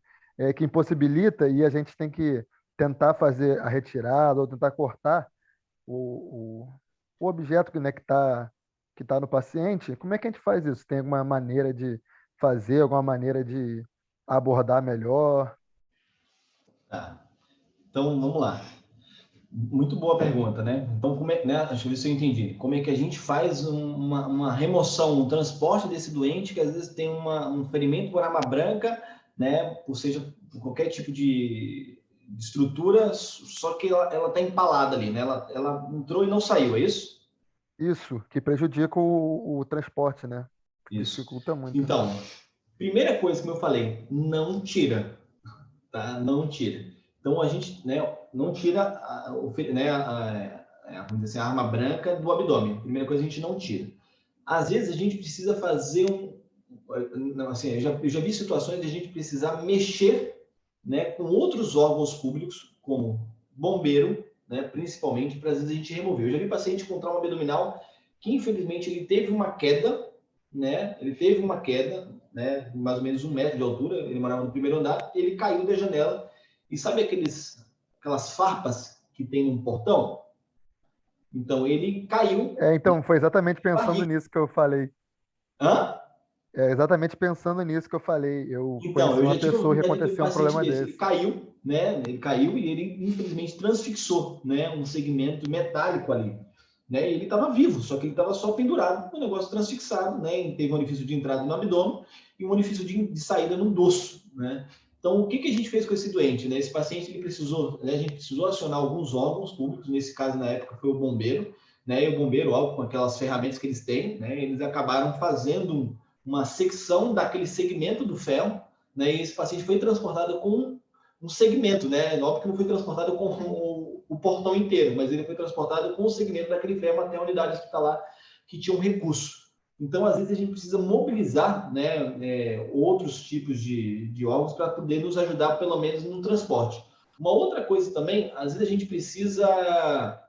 que impossibilita e a gente tem que tentar fazer a retirada ou tentar cortar o objeto né, que tá no paciente, como é que a gente faz isso? Tem alguma maneira de fazer, alguma maneira de abordar melhor? Tá. Então, vamos lá. Muito boa pergunta, né? Então, né? Deixa eu ver se eu entendi. Como é que a gente faz uma remoção, um transporte desse doente que às vezes tem um ferimento por arma branca, né? Ou seja, por qualquer tipo de estrutura, só que ela está empalada ali, né? Ela entrou e não saiu, é isso? Isso, que prejudica o transporte, né? Isso. Dificulta muito. Então, primeira coisa, como eu falei, não tira, tá? Não tira. Então, a gente, né, não tira vamos dizer assim, a arma branca do abdômen. Primeira coisa, a gente não tira. Às vezes, a gente precisa fazer assim, eu já vi situações de a gente precisar mexer, né, com outros órgãos públicos, como bombeiro, né, principalmente, para às vezes a gente remover. Eu já vi paciente com trauma abdominal que, infelizmente, ele teve uma queda, né, mais ou menos 1 metro de altura, ele morava no primeiro andar, ele caiu da janela, e sabe aquelas farpas que tem no portão? Então, ele caiu. Então, foi exatamente pensando Barriga. nisso que eu falei. Hã? É exatamente pensando nisso que eu falei. Eu Então, conheci eu uma já tive a pessoa que oportunidade de ter um aconteceu um paciente problema desse. desse. Ele caiu, né? Ele caiu e ele, infelizmente, transfixou, né? Um segmento metálico ali. Né? E ele estava vivo, só que ele estava só pendurado, um negócio transfixado, né? Ele teve um orifício de entrada no abdômen e um orifício de saída no dorso, né? Então, o que a gente fez com esse doente? Né? Esse paciente, ele precisou, né? A gente precisou acionar alguns órgãos públicos, nesse caso, na época, foi o bombeiro, né? E o bombeiro, óbvio, com aquelas ferramentas que eles têm, né? Eles acabaram fazendo uma secção daquele segmento do ferro, né? E esse paciente foi transportado com um segmento, né? Óbvio que não foi transportado com o portão inteiro, mas ele foi transportado com o segmento daquele ferro até a unidade hospitalar que tinha um recurso. Então, às vezes, a gente precisa mobilizar, né, outros tipos de órgãos para poder nos ajudar, pelo menos, no transporte. Uma outra coisa também, às vezes a gente precisa...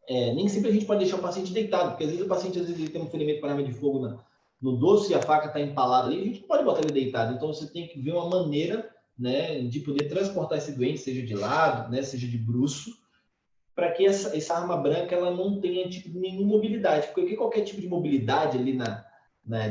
nem sempre a gente pode deixar o paciente deitado, porque às vezes o paciente ele tem um ferimento por arma de fogo no dorso e a faca está empalada ali, a gente não pode botar ele deitado. Então, você tem que ver uma maneira, né, de poder transportar esse doente, seja de lado, né, seja de bruço, para que essa arma branca ela não tenha tipo, nenhuma mobilidade. Porque qualquer tipo de mobilidade ali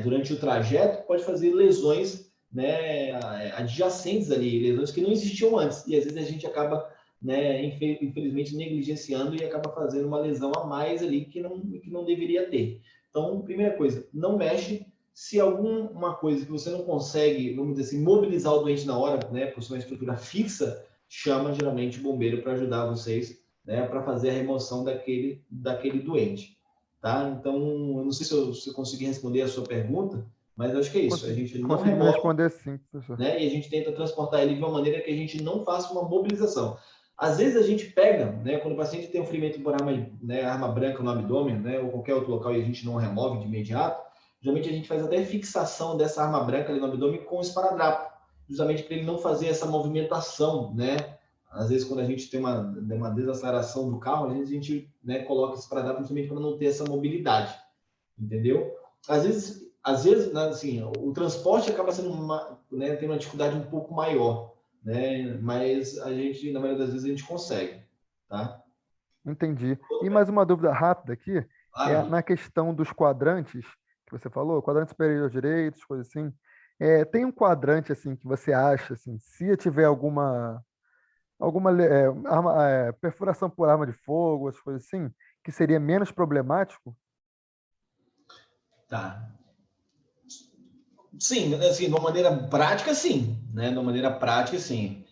durante o trajeto pode fazer lesões, né, adjacentes ali, lesões que não existiam antes. E às vezes a gente acaba, né, infelizmente, negligenciando e acaba fazendo uma lesão a mais ali que não deveria ter. Então, primeira coisa, não mexe. Se alguma coisa que você não consegue, vamos dizer assim, mobilizar o doente na hora, né, por ser uma estrutura fixa, chama geralmente o bombeiro para ajudar vocês, né, para fazer a remoção daquele doente. Tá? Então, eu não sei se eu consegui responder a sua pergunta, mas acho que é isso. A gente não Conseguiu remove, responder sim, professor. né, e a gente tenta transportar ele de uma maneira que a gente não faça uma mobilização. Às vezes a gente pega, né, quando o paciente tem um ferimento por arma branca no abdômen, né, ou qualquer outro local e a gente não remove de imediato, geralmente a gente faz até fixação dessa arma branca ali no abdômen com esparadrapo, justamente para ele não fazer essa movimentação, né? Às vezes, quando a gente tem uma desaceleração do carro, a gente, né, coloca esse esparadrapo justamente para não ter essa mobilidade, entendeu? Às vezes, né, assim, o transporte acaba sendo né, tem uma dificuldade um pouco maior, né? Mas a gente, na maioria das vezes, a gente consegue, tá? Entendi. E mais uma dúvida rápida aqui, é Claro. na questão dos quadrantes que você falou, quadrante superior direito, coisas assim. Tem um quadrante assim que você acha assim, se eu tiver perfuração por arma de fogo, as coisas assim, que seria menos problemático? Tá. Sim, assim, de uma maneira prática, sim, né? De uma maneira prática, sim.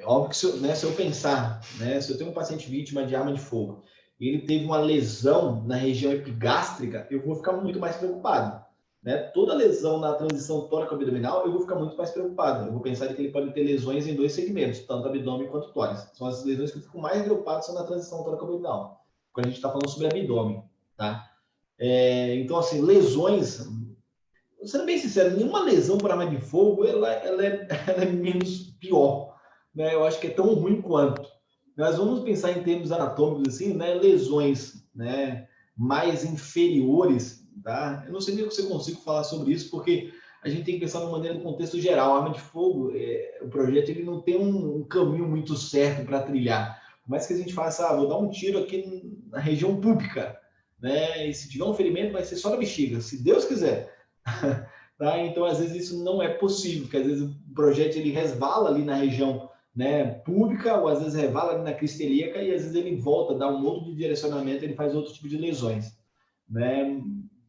Óbvio que se eu pensar, né? Se eu tenho um paciente vítima de arma de fogo e ele teve uma lesão na região epigástrica, eu vou ficar muito mais preocupado, né? Toda lesão na transição tóraco-abdominal, eu vou ficar muito mais preocupado. Eu vou pensar que ele pode ter lesões em 2 segmentos, tanto abdômen quanto tórax. São as lesões que eu fico mais preocupado são na transição tóraco-abdominal, quando a gente está falando sobre abdômen, tá? Então, assim, lesões, sendo bem sincero, nenhuma lesão por arma de fogo ela é menos pior. Né? Eu acho que é tão ruim quanto. Nós vamos pensar em termos anatômicos, assim, né? Lesões, né, mais inferiores. Tá? Eu não sei nem se eu consigo falar sobre isso, porque a gente tem que pensar de uma maneira no contexto geral. A arma de fogo, o projeto ele não tem um caminho muito certo para trilhar. Por mais que a gente faça, vou dar um tiro aqui na região pública, né? E se tiver um ferimento, vai ser só na bexiga, se Deus quiser. Tá? Então, às vezes, isso não é possível, porque às vezes o projeto ele resvala ali na região, né, pública, ou às vezes resvala ali na crista ilíaca, e às vezes ele volta, dá um outro direcionamento, ele faz outro tipo de lesões. Né?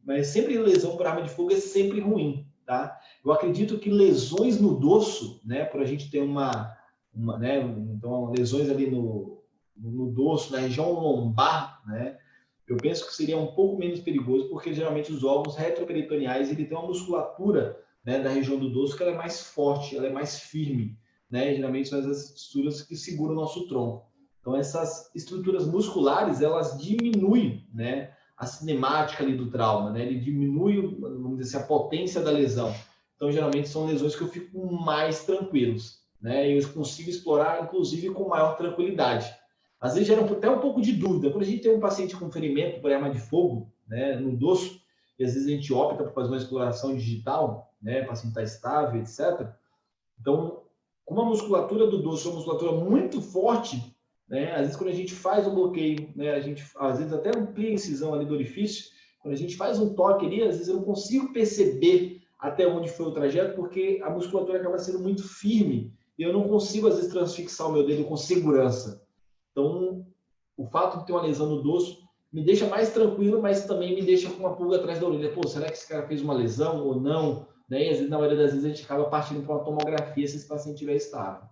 Mas sempre lesão por arma de fogo é sempre ruim. Tá? Eu acredito que lesões no dorso, né, por a gente ter né, então, lesões ali no dorso, na região lombar, né, eu penso que seria um pouco menos perigoso, porque geralmente os órgãos retroperitoneais ele tem uma musculatura, né, da região do dorso que ela é mais forte, ela é mais firme, né? Geralmente são as estruturas que seguram o nosso tronco. Então essas estruturas musculares elas diminuem, né, a cinemática ali do trauma, né? Ele diminui, vamos dizer assim, a potência da lesão. Então geralmente são lesões que eu fico mais tranquilos, né? E eu consigo explorar, inclusive, com maior tranquilidade. Às vezes gera até um pouco de dúvida. Quando a gente tem um paciente com ferimento por arma de fogo, né, no dorso, e às vezes a gente opta por fazer uma exploração digital, né, o paciente está estável, etc. Então, como a musculatura do dorso é uma musculatura muito forte, né, às vezes quando a gente faz um bloqueio, né, a gente às vezes até amplia a incisão ali do orifício, quando a gente faz um toque ali, às vezes eu não consigo perceber até onde foi o trajeto, porque a musculatura acaba sendo muito firme e eu não consigo, às vezes, transfixar o meu dedo com segurança. Então, o fato de ter uma lesão no dorso me deixa mais tranquilo, mas também me deixa com uma pulga atrás da orelha. Pô, será que esse cara fez uma lesão ou não? Né? E às vezes, na maioria das vezes a gente acaba partindo para uma tomografia se esse paciente estiver estável.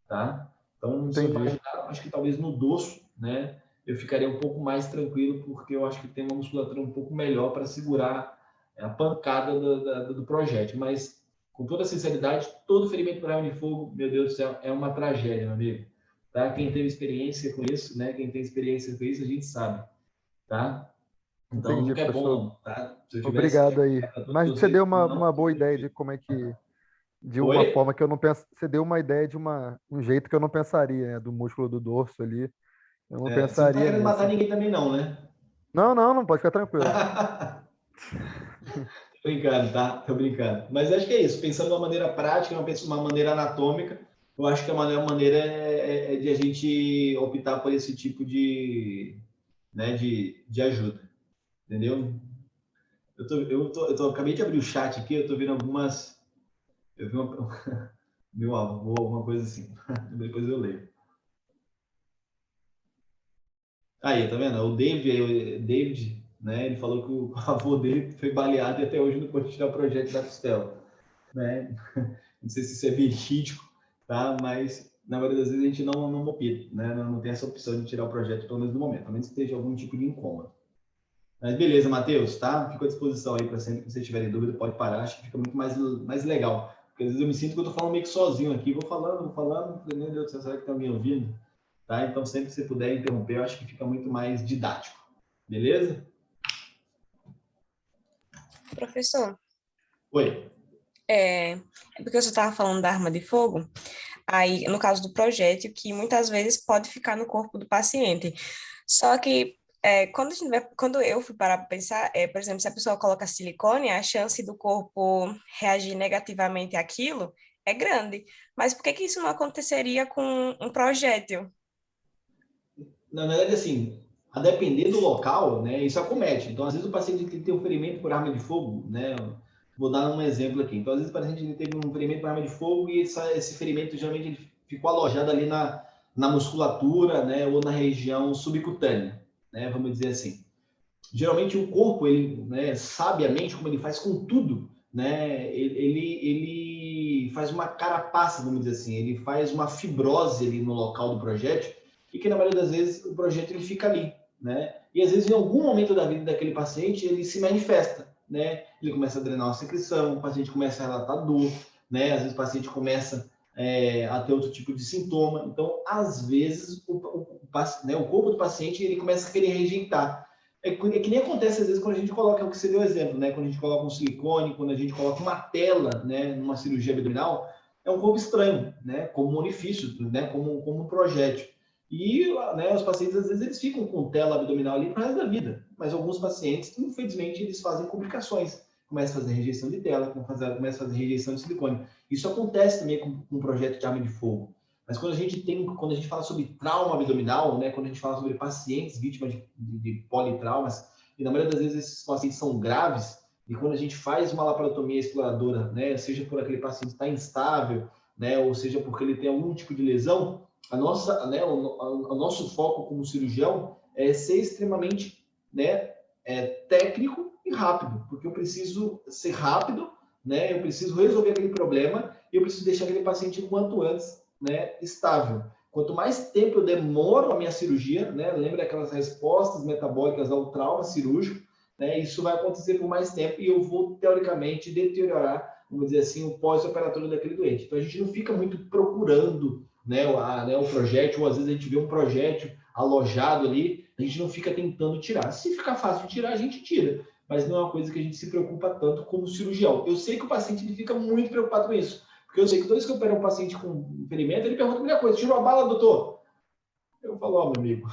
Tá? Então, se eu Entendi. imaginar, acho que talvez no dorso, né, eu ficaria um pouco mais tranquilo, porque eu acho que tem uma musculatura um pouco melhor para segurar a pancada do projétil. Mas, com toda sinceridade, todo ferimento por arma de fogo, meu Deus do céu, é uma tragédia, meu amigo. Tá? Quem teve experiência com isso, né? Quem tem experiência com isso, a gente sabe, tá? Então, Entendi, nunca é bom, professor. não, tá? Se eu tivesse Obrigado aí. para todos Mas você vocês, deu não uma boa tem ideia de jeito. como é que, de uma Oi? forma que eu não penso, você deu uma ideia de um jeito que eu não pensaria, né, do músculo do dorso ali. Eu não É, você não tá pensaria querendo matar nisso. ninguém também, não, né? Não, não, não pode ficar tranquilo. Tô brincando, tá? Tô brincando. Mas acho que é isso. Pensando de uma maneira prática, uma maneira anatômica, eu acho que a melhor maneira é de a gente optar por esse tipo de, né, de ajuda. Entendeu? Acabei de abrir o chat aqui, eu tô vendo algumas. Eu vi uma, meu avô, alguma coisa assim. Depois eu leio. Aí, tá vendo? O David, né? Ele falou que o avô dele foi baleado e até hoje não pôde tirar o projeto da costela, né? Não sei se isso é verídico, tá? Mas na maioria das vezes a gente não opta, né? Não tem essa opção de tirar o projeto, pelo menos no momento, a menos que esteja algum tipo de incômodo. Mas beleza, Matheus, tá? Fico à disposição aí para sempre que vocês tiverem dúvida, pode parar, acho que fica muito mais legal. Porque às vezes eu me sinto que eu tô falando meio que sozinho aqui, vou falando, meu Deus do céu, será que tá me ouvindo? Tá? Então, sempre que você puder interromper, eu acho que fica muito mais didático. Beleza? Professor, Oi. é porque você estava falando da arma de fogo, aí no caso do projétil, que muitas vezes pode ficar no corpo do paciente. Só que quando eu fui parar para pensar, por exemplo, se a pessoa coloca silicone, a chance do corpo reagir negativamente àquilo é grande. Mas por que que isso não aconteceria com um projétil? Na verdade, assim, a depender do local, né, isso acomete. Então, às vezes o paciente tem um ferimento por arma de fogo, né? Vou dar um exemplo aqui. Então, às vezes o paciente teve um ferimento por arma de fogo e esse ferimento geralmente ele ficou alojado ali na musculatura, né, ou na região subcutânea, né? Vamos dizer assim. Geralmente o corpo, ele, né, sabiamente, como ele faz com tudo, né, ele faz uma carapaça, vamos dizer assim, ele faz uma fibrose ali no local do projétil, e que na maioria das vezes o projétil ele fica ali, né? E às vezes em algum momento da vida daquele paciente ele se manifesta, né? Ele começa a drenar uma secreção, o paciente começa a relatar dor, né? Às vezes o paciente começa a ter outro tipo de sintoma. Então, às vezes o corpo do paciente ele começa a querer rejeitar. Que nem acontece às vezes quando a gente coloca, é o que você deu exemplo, né? Quando a gente coloca um silicone, quando a gente coloca uma tela, né, numa cirurgia abdominal, é um corpo estranho, né? Como um orifício, né? Como um projétil. E, né, os pacientes às vezes eles ficam com tela abdominal ali para resto da vida, mas alguns pacientes, infelizmente, eles fazem complicações. Começa a fazer rejeição de tela, começa a fazer rejeição de silicone. Isso acontece também com um projeto de arma de fogo. Mas quando a gente fala sobre trauma abdominal, né, quando a gente fala sobre pacientes vítimas de politraumas, e na maioria das vezes esses pacientes são graves, e quando a gente faz uma laparotomia exploradora, né, seja por aquele paciente estar instável, né, ou seja porque ele tem algum tipo de lesão, o nosso foco como cirurgião é ser extremamente, né, técnico e rápido, porque eu preciso ser rápido, né, eu preciso resolver aquele problema e eu preciso deixar aquele paciente o quanto antes, né, estável. Quanto mais tempo eu demoro a minha cirurgia, né? Lembra aquelas respostas metabólicas ao trauma cirúrgico, né? Isso vai acontecer por mais tempo e eu vou, teoricamente, deteriorar, vamos dizer assim, o pós-operatório daquele doente. Então, a gente não fica muito procurando, né, o projétil, ou às vezes a gente vê um projétil alojado ali, a gente não fica tentando tirar. Se ficar fácil de tirar, a gente tira, mas não é uma coisa que a gente se preocupa tanto como cirurgião. Eu sei que o paciente ele fica muito preocupado com isso, porque eu sei que toda vez que eu opero um paciente com ferimento, ele pergunta a primeira coisa: tirou a bala, doutor? Eu falo: ó, meu amigo,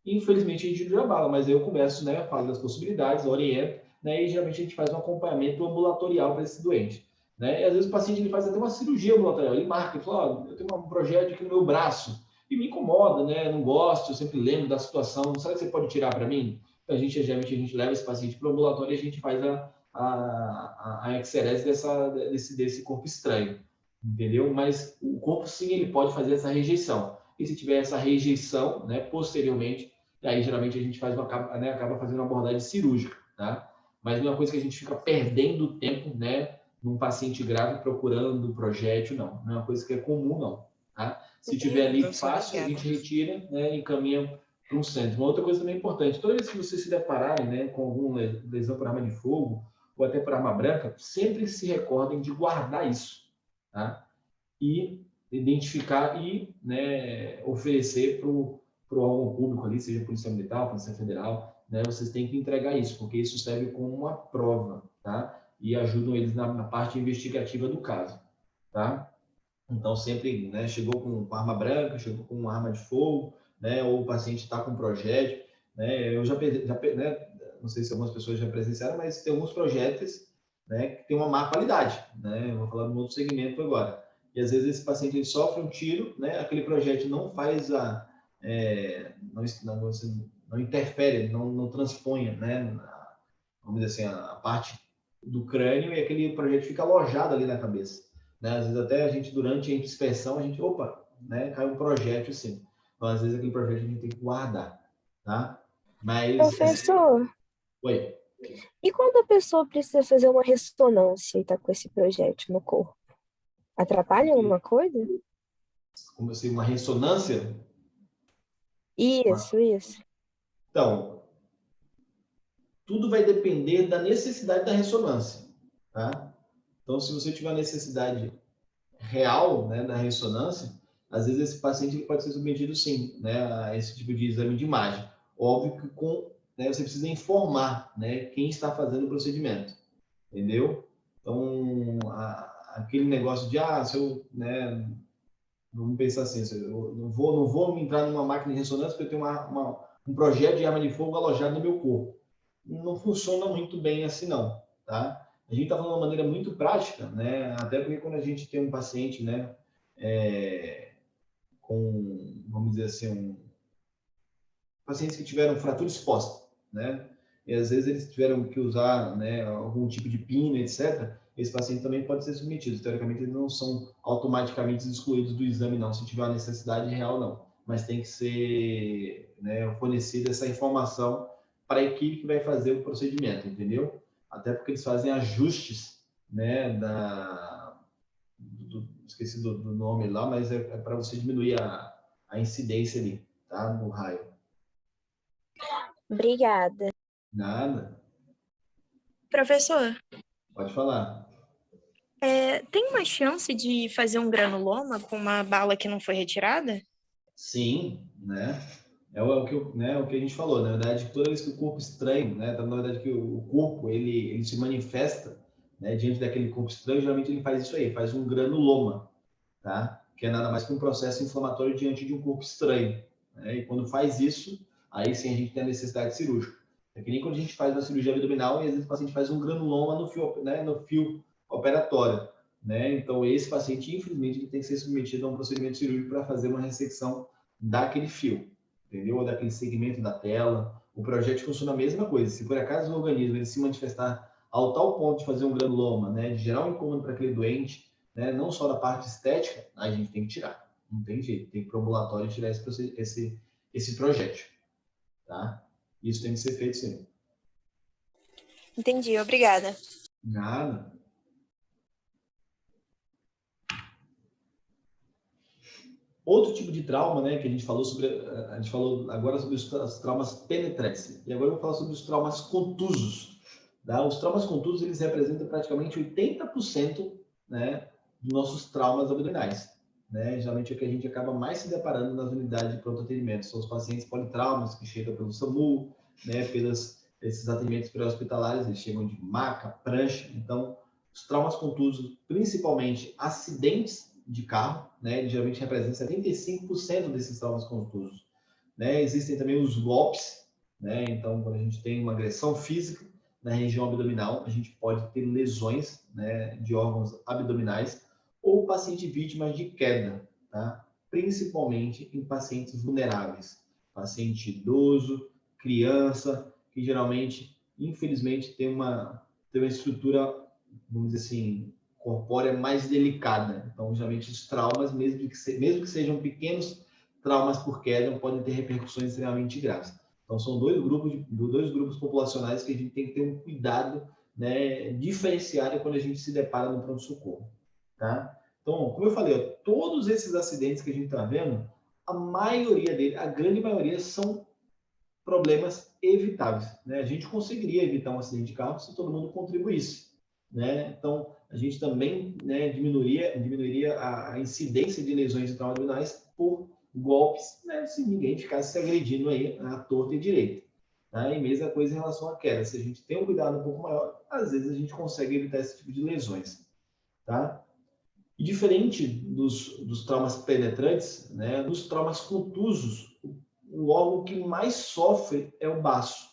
infelizmente a gente tirou a bala, mas aí eu começo, né, a falar das possibilidades, oriento, né, e geralmente a gente faz um acompanhamento ambulatorial para esse doente. Né? E às vezes o paciente ele faz até uma cirurgia ambulatorial, ele marca, ele fala: ó, eu tenho um projeto aqui no meu braço, e me incomoda, né, não gosto, eu sempre lembro da situação, será que você pode tirar para mim? Então, geralmente a gente leva esse paciente para o ambulatório e a gente faz a exerese desse corpo estranho, entendeu? Mas o corpo, sim, ele pode fazer essa rejeição. E se tiver essa rejeição, né, posteriormente, aí geralmente a gente acaba fazendo uma abordagem cirúrgica, tá? Mas não é uma coisa que a gente fica perdendo tempo, né, num paciente grave procurando projétil, não. Não é uma coisa que é comum, não, tá? Se tiver ali fácil, a gente retira, né, e encaminha para um centro. Uma outra coisa também importante: toda vez que vocês se depararem, né, com alguma lesão por arma de fogo ou até por arma branca, sempre se recordem de guardar isso, tá? E identificar e, né, oferecer para o órgão público ali, seja Polícia Militar, Polícia Federal, né, vocês têm que entregar isso, porque isso serve como uma prova, tá? E ajudam eles na parte investigativa do caso, tá? Então, sempre, né, chegou com arma branca, chegou com arma de fogo, né, ou o paciente está com projétil, né, eu né, não sei se algumas pessoas já presenciaram, mas tem alguns projéteis, né, que tem uma má qualidade, né, eu vou falar de um outro segmento agora, e às vezes esse paciente ele sofre um tiro, né, aquele projétil não faz não interfere, não transpõe, né, vamos dizer assim, a parte do crânio, e aquele projétil fica alojado ali na cabeça, né? Às vezes até a gente, durante a inspeção, a gente, opa, né, cai um projétil assim. Então, às vezes aquele projétil a gente tem que guardar, tá? Mas, Professor, oi, e quando a pessoa precisa fazer uma ressonância e está com esse projétil no corpo? Atrapalha alguma coisa? como assim, uma ressonância? Isso. Então, tudo vai depender da necessidade da ressonância, tá? Então, se você tiver a necessidade real, né, da ressonância, às vezes esse paciente ele pode ser submetido, sim, né, a esse tipo de exame de imagem. Óbvio que né, você precisa informar, né, quem está fazendo o procedimento, entendeu? Então, aquele negócio de, se eu, né, vamos pensar assim, eu não vou entrar numa máquina de ressonância porque eu tenho um projeto de arma de fogo alojado no meu corpo. Não funciona muito bem assim, não, tá? A gente está falando de uma maneira muito prática, né? Até porque quando a gente tem um paciente, né, vamos dizer assim, pacientes que tiveram fratura exposta, né? E às vezes eles tiveram que usar, né, algum tipo de pino, etc. Esse paciente também pode ser submetido. Teoricamente, eles não são automaticamente excluídos do exame, não, se tiver uma necessidade real, não. Mas tem que ser, né, fornecida essa informação para a equipe que vai fazer o procedimento, entendeu? Até porque eles fazem ajustes, né, esqueci do nome lá, mas é para você diminuir a incidência ali, tá, no raio. Obrigada. Nada. Professor, Pode falar. tem uma chance de fazer um granuloma com uma bala que não foi retirada? Sim, né? O que a gente falou, na verdade, toda vez que o corpo estranho, né, na verdade que o corpo ele se manifesta, né, diante daquele corpo estranho, geralmente ele faz isso aí, faz um granuloma, tá? Que é nada mais que um processo inflamatório diante de um corpo estranho, né? E quando faz isso, aí sim a gente tem a necessidade cirúrgica. É que nem quando a gente faz uma cirurgia abdominal e às vezes o paciente faz um granuloma no fio operatório, né? Então esse paciente, infelizmente, ele tem que ser submetido a um procedimento cirúrgico para fazer uma ressecção daquele fio, entendeu? Ou daquele segmento da tela. O projétil funciona a mesma coisa. Se por acaso o organismo ele se manifestar ao tal ponto de fazer um granuloma, né, de gerar um incômodo para aquele doente, né, não só da parte estética, a gente tem que tirar. Não tem jeito, tem que ir para o ambulatório e tirar esse projétil, tá? Isso tem que ser feito sim. Entendi, obrigada. Outro tipo de trauma, né, que a gente falou agora sobre os traumas penetrantes. E agora eu vou falar sobre os traumas contusos. Tá? Os traumas contusos, eles representam praticamente 80%, né, dos nossos traumas abdominais. Né? Geralmente é o que a gente acaba mais se deparando nas unidades de pronto atendimento. São os pacientes politraumas que chegam pelo SAMU, né, esses atendimentos pré-hospitalares, eles chegam de maca, prancha. Então, os traumas contusos, principalmente acidentes de carro, né, ele geralmente representa 75% desses traumas contusos. Né? Existem também os golpes, né? Então, quando a gente tem uma agressão física na região abdominal, a gente pode ter lesões, né, de órgãos abdominais, ou paciente vítima de queda, tá? Principalmente em pacientes vulneráveis, paciente idoso, criança, que geralmente, infelizmente, tem uma estrutura, vamos dizer assim, corpórea mais delicada. Então, geralmente, os traumas, mesmo que sejam pequenos traumas por queda, podem ter repercussões extremamente graves. Então, são dois grupos populacionais que a gente tem que ter um cuidado, né, diferenciado quando a gente se depara no pronto-socorro. Tá? Então, como eu falei, ó, todos esses acidentes que a gente está vendo, a maioria deles, a grande maioria, são problemas evitáveis. Né? A gente conseguiria evitar um acidente de carro se todo mundo contribuísse. Né? Então, a gente também, né, diminuiria a incidência de lesões e traumas abdominais por golpes, né, se ninguém ficasse se agredindo aí à torta e direita. Tá? E mesma coisa em relação à queda. Se a gente tem um cuidado um pouco maior, às vezes a gente consegue evitar esse tipo de lesões. Tá? E diferente dos traumas penetrantes, né, dos traumas contusos, o órgão que mais sofre é o baço.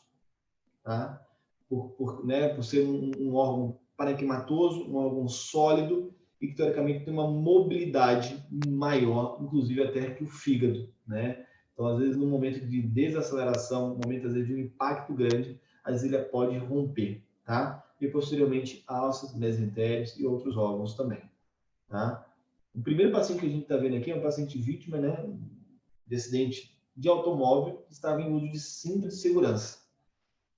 Tá? Por ser um órgão parenquimatoso, um órgão sólido e que, teoricamente, tem uma mobilidade maior, inclusive até que o fígado. Né? Então, às vezes, no momento de desaceleração, no momento, às vezes, de um impacto grande, a vezes ele pode romper. Tá? E, posteriormente, alças, mesentérios e outros órgãos também. Tá? O primeiro paciente que a gente está vendo aqui é um paciente vítima, né, de acidente de automóvel que estava em uso de cinto de segurança.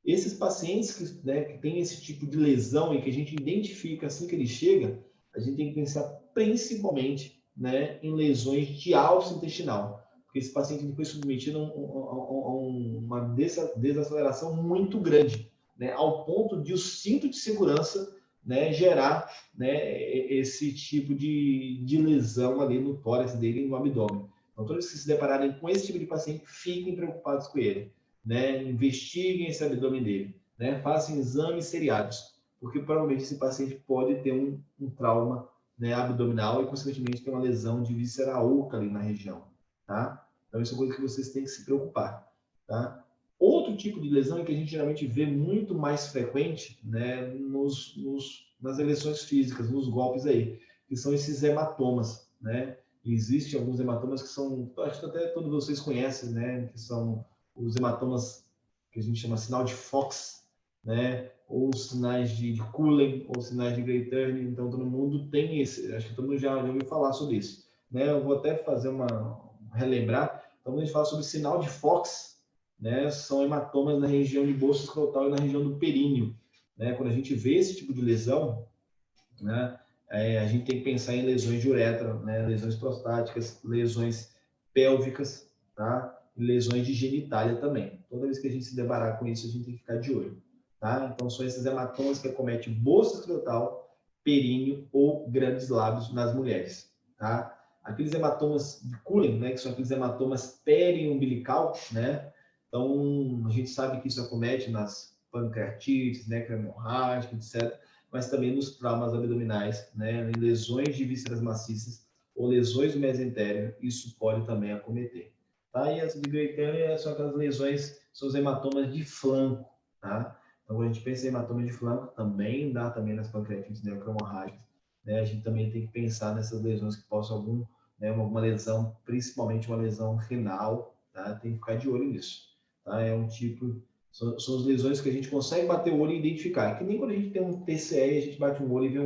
Esses pacientes que, né, que têm esse tipo de lesão e que a gente identifica assim que ele chega, a gente tem que pensar principalmente, né, em lesões de alça intestinal, porque esse paciente foi submetido a uma desaceleração muito grande, né, ao ponto de o cinto de segurança, né, gerar, né, esse tipo de lesão ali no tórax dele e no abdômen. Então, todos que se depararem com esse tipo de paciente, fiquem preocupados com ele. Né, investiguem esse abdômen dele, né, façam exames seriados, porque provavelmente esse paciente pode ter um trauma, né, abdominal e, consequentemente, ter uma lesão de víscera oca ali na região. Tá? Então, isso é coisa que vocês têm que se preocupar. Tá? Outro tipo de lesão que a gente geralmente vê muito mais frequente, né, nas agressões físicas, nos golpes aí, que são esses hematomas. Né? Existem alguns hematomas que são, acho que até todos vocês conhecem, né, que são os hematomas que a gente chama sinal de Fox, né? Ou sinais de Cullen, ou sinais de Grey-Turner. Então, todo mundo tem esse. Acho que todo mundo já ouviu falar sobre isso. Né? Eu vou até fazer relembrar. Então, quando a gente fala sobre sinal de Fox, né? São hematomas na região de bolsa escrotal e na região do períneo. Né? Quando a gente vê esse tipo de lesão, né? A gente tem que pensar em lesões de uretra, né? Lesões prostáticas, lesões pélvicas, tá? Lesões de genitália também. Toda vez que a gente se deparar com isso, a gente tem que ficar de olho. Tá? Então, são esses hematomas que acometem bolsa escrotal, períneo ou grandes lábios nas mulheres. Tá? Aqueles hematomas de Cullen, né, que são aqueles hematomas periumbilical, né? Então, a gente sabe que isso acomete nas pancreatites, né, hemorrágica, etc., mas também nos traumas abdominais, né, em lesões de vísceras maciças ou lesões do mesentério, isso pode também acometer. Tá? E as de Grey-Turner são aquelas lesões, são os hematomas de flanco. Tá? Então, quando a gente pensa em hematoma de flanco, também dá também nas pancreatites neocromorrágicas. Né? A gente também tem que pensar nessas lesões que possam alguma lesão, principalmente uma lesão renal. Tá? Tem que ficar de olho nisso. Tá? É um tipo, são as lesões que a gente consegue bater o olho e identificar. É que nem quando a gente tem um TCE, a gente bate um olho e vê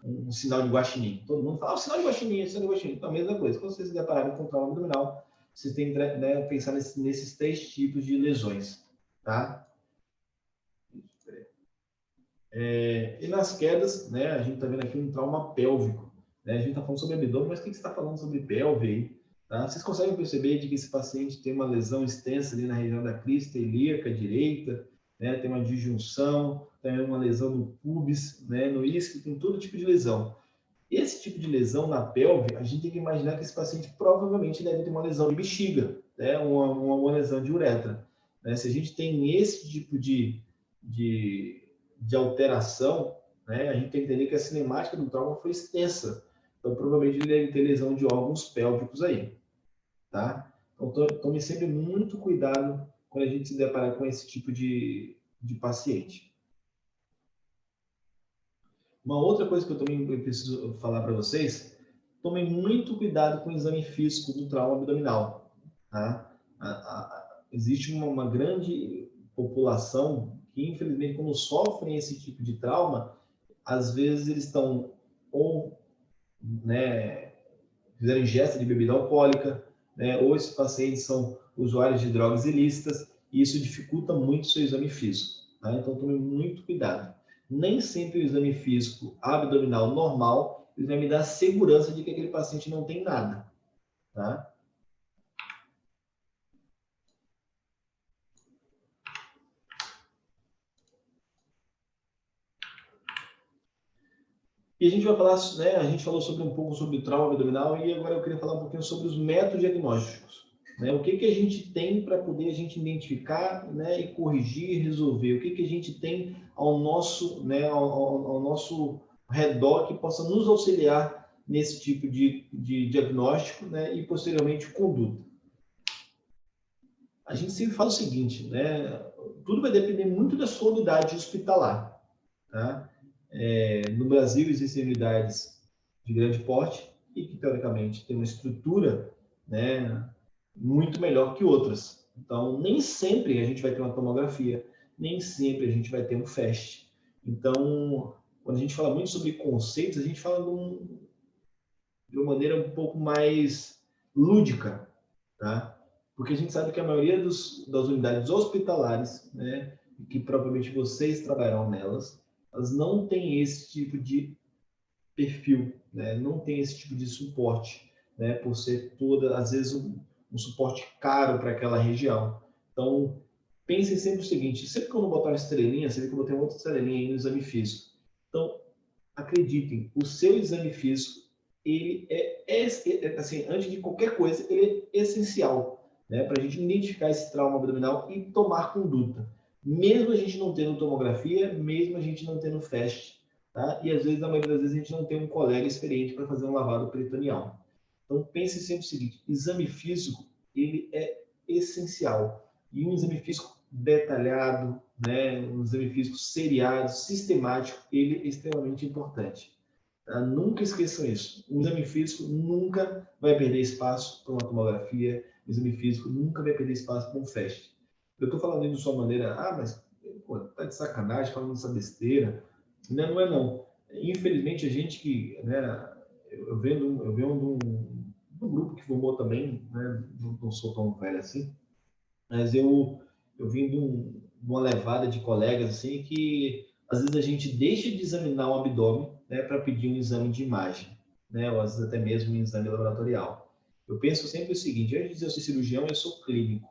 um sinal de guaxinim. Todo mundo fala, sinal de guaxinim, sinal de guaxinim. Então, a mesma coisa. Quando vocês se depararem com trauma abdominal, você tem que, né, pensar nesses 3 tipos de lesões, tá? E nas quedas, né, a gente está vendo aqui um trauma pélvico. Né? A gente está falando sobre abdômen, mas o que você está falando sobre pelve aí? Tá? Vocês conseguem perceber de que esse paciente tem uma lesão extensa ali na região da crista ilíaca direita, né? Tem uma disjunção, tem uma lesão no pubis, né? No isquio, tem todo tipo de lesão. Esse tipo de lesão na pelve, a gente tem que imaginar que esse paciente provavelmente deve ter uma lesão de bexiga, né? Uma lesão de uretra. Né? Se a gente tem esse tipo de alteração, né? A gente tem que entender que a cinemática do trauma foi extensa. Então, provavelmente ele deve ter lesão de órgãos pélvicos aí. Tá? Então, tome sempre muito cuidado quando a gente se deparar com esse tipo de paciente. Uma outra coisa que eu também preciso falar para vocês, tomem muito cuidado com o exame físico do trauma abdominal. Tá? Existe uma grande população que, infelizmente, quando sofrem esse tipo de trauma, às vezes eles estão ou, né, fizeram ingesta de bebida alcoólica, né, ou esses pacientes são usuários de drogas ilícitas, e isso dificulta muito o seu exame físico. Tá? Então, tome muito cuidado. Nem sempre o exame físico abdominal normal ele vai me dar segurança de que aquele paciente não tem nada. Tá? E a gente vai falar, né, a gente falou um pouco sobre o trauma abdominal e agora eu queria falar um pouquinho sobre os métodos diagnósticos. Né? O que a gente tem para poder a gente identificar, né, e corrigir, resolver? O que a gente tem ao nosso, né, ao nosso redor que possa nos auxiliar nesse tipo de diagnóstico, né, e posteriormente conduta? A gente sempre fala o seguinte, né, tudo vai depender muito da sua unidade hospitalar. Tá? No Brasil existem unidades de grande porte e que, teoricamente, tem uma estrutura, né, muito melhor que outras. Então, nem sempre a gente vai ter uma tomografia, nem sempre a gente vai ter um FAST. Então, quando a gente fala muito sobre conceitos, a gente fala de uma maneira um pouco mais lúdica, tá? Porque a gente sabe que a maioria das unidades hospitalares, né, que provavelmente vocês trabalharão nelas, elas não têm esse tipo de perfil, né? Não tem esse tipo de suporte, né? Por ser às vezes, um suporte caro para aquela região. Então, pensem sempre o seguinte, sempre que eu não botar uma estrelinha, você vê que eu botei uma outra estrelinha aí no exame físico. Então, acreditem, o seu exame físico, ele assim, antes de qualquer coisa, ele é essencial, né? Para a gente identificar esse trauma abdominal e tomar conduta. Mesmo a gente não tendo tomografia, mesmo a gente não tendo FAST, tá? E às vezes, na maioria das vezes, a gente não tem um colega experiente para fazer um lavado peritoneal. Então, pense sempre o seguinte, exame físico, ele é essencial. E um exame físico detalhado, né? Um exame físico seriado, sistemático, ele é extremamente importante. Tá? Nunca esqueçam isso. Um exame físico nunca vai perder espaço para uma tomografia, o exame físico nunca vai perder espaço para um FAST. Eu estou falando de sua maneira, mas pô, tá de sacanagem falando essa besteira. Não é não. Infelizmente, a gente que, né, eu venho de um grupo que formou também, né, não sou tão velho assim, mas eu vim de uma levada de colegas assim que às vezes a gente deixa de examinar o abdômen, né, para pedir um exame de imagem, né, ou às vezes até mesmo um exame laboratorial. Eu penso sempre o seguinte, antes de dizer eu sou cirurgião, eu sou clínico,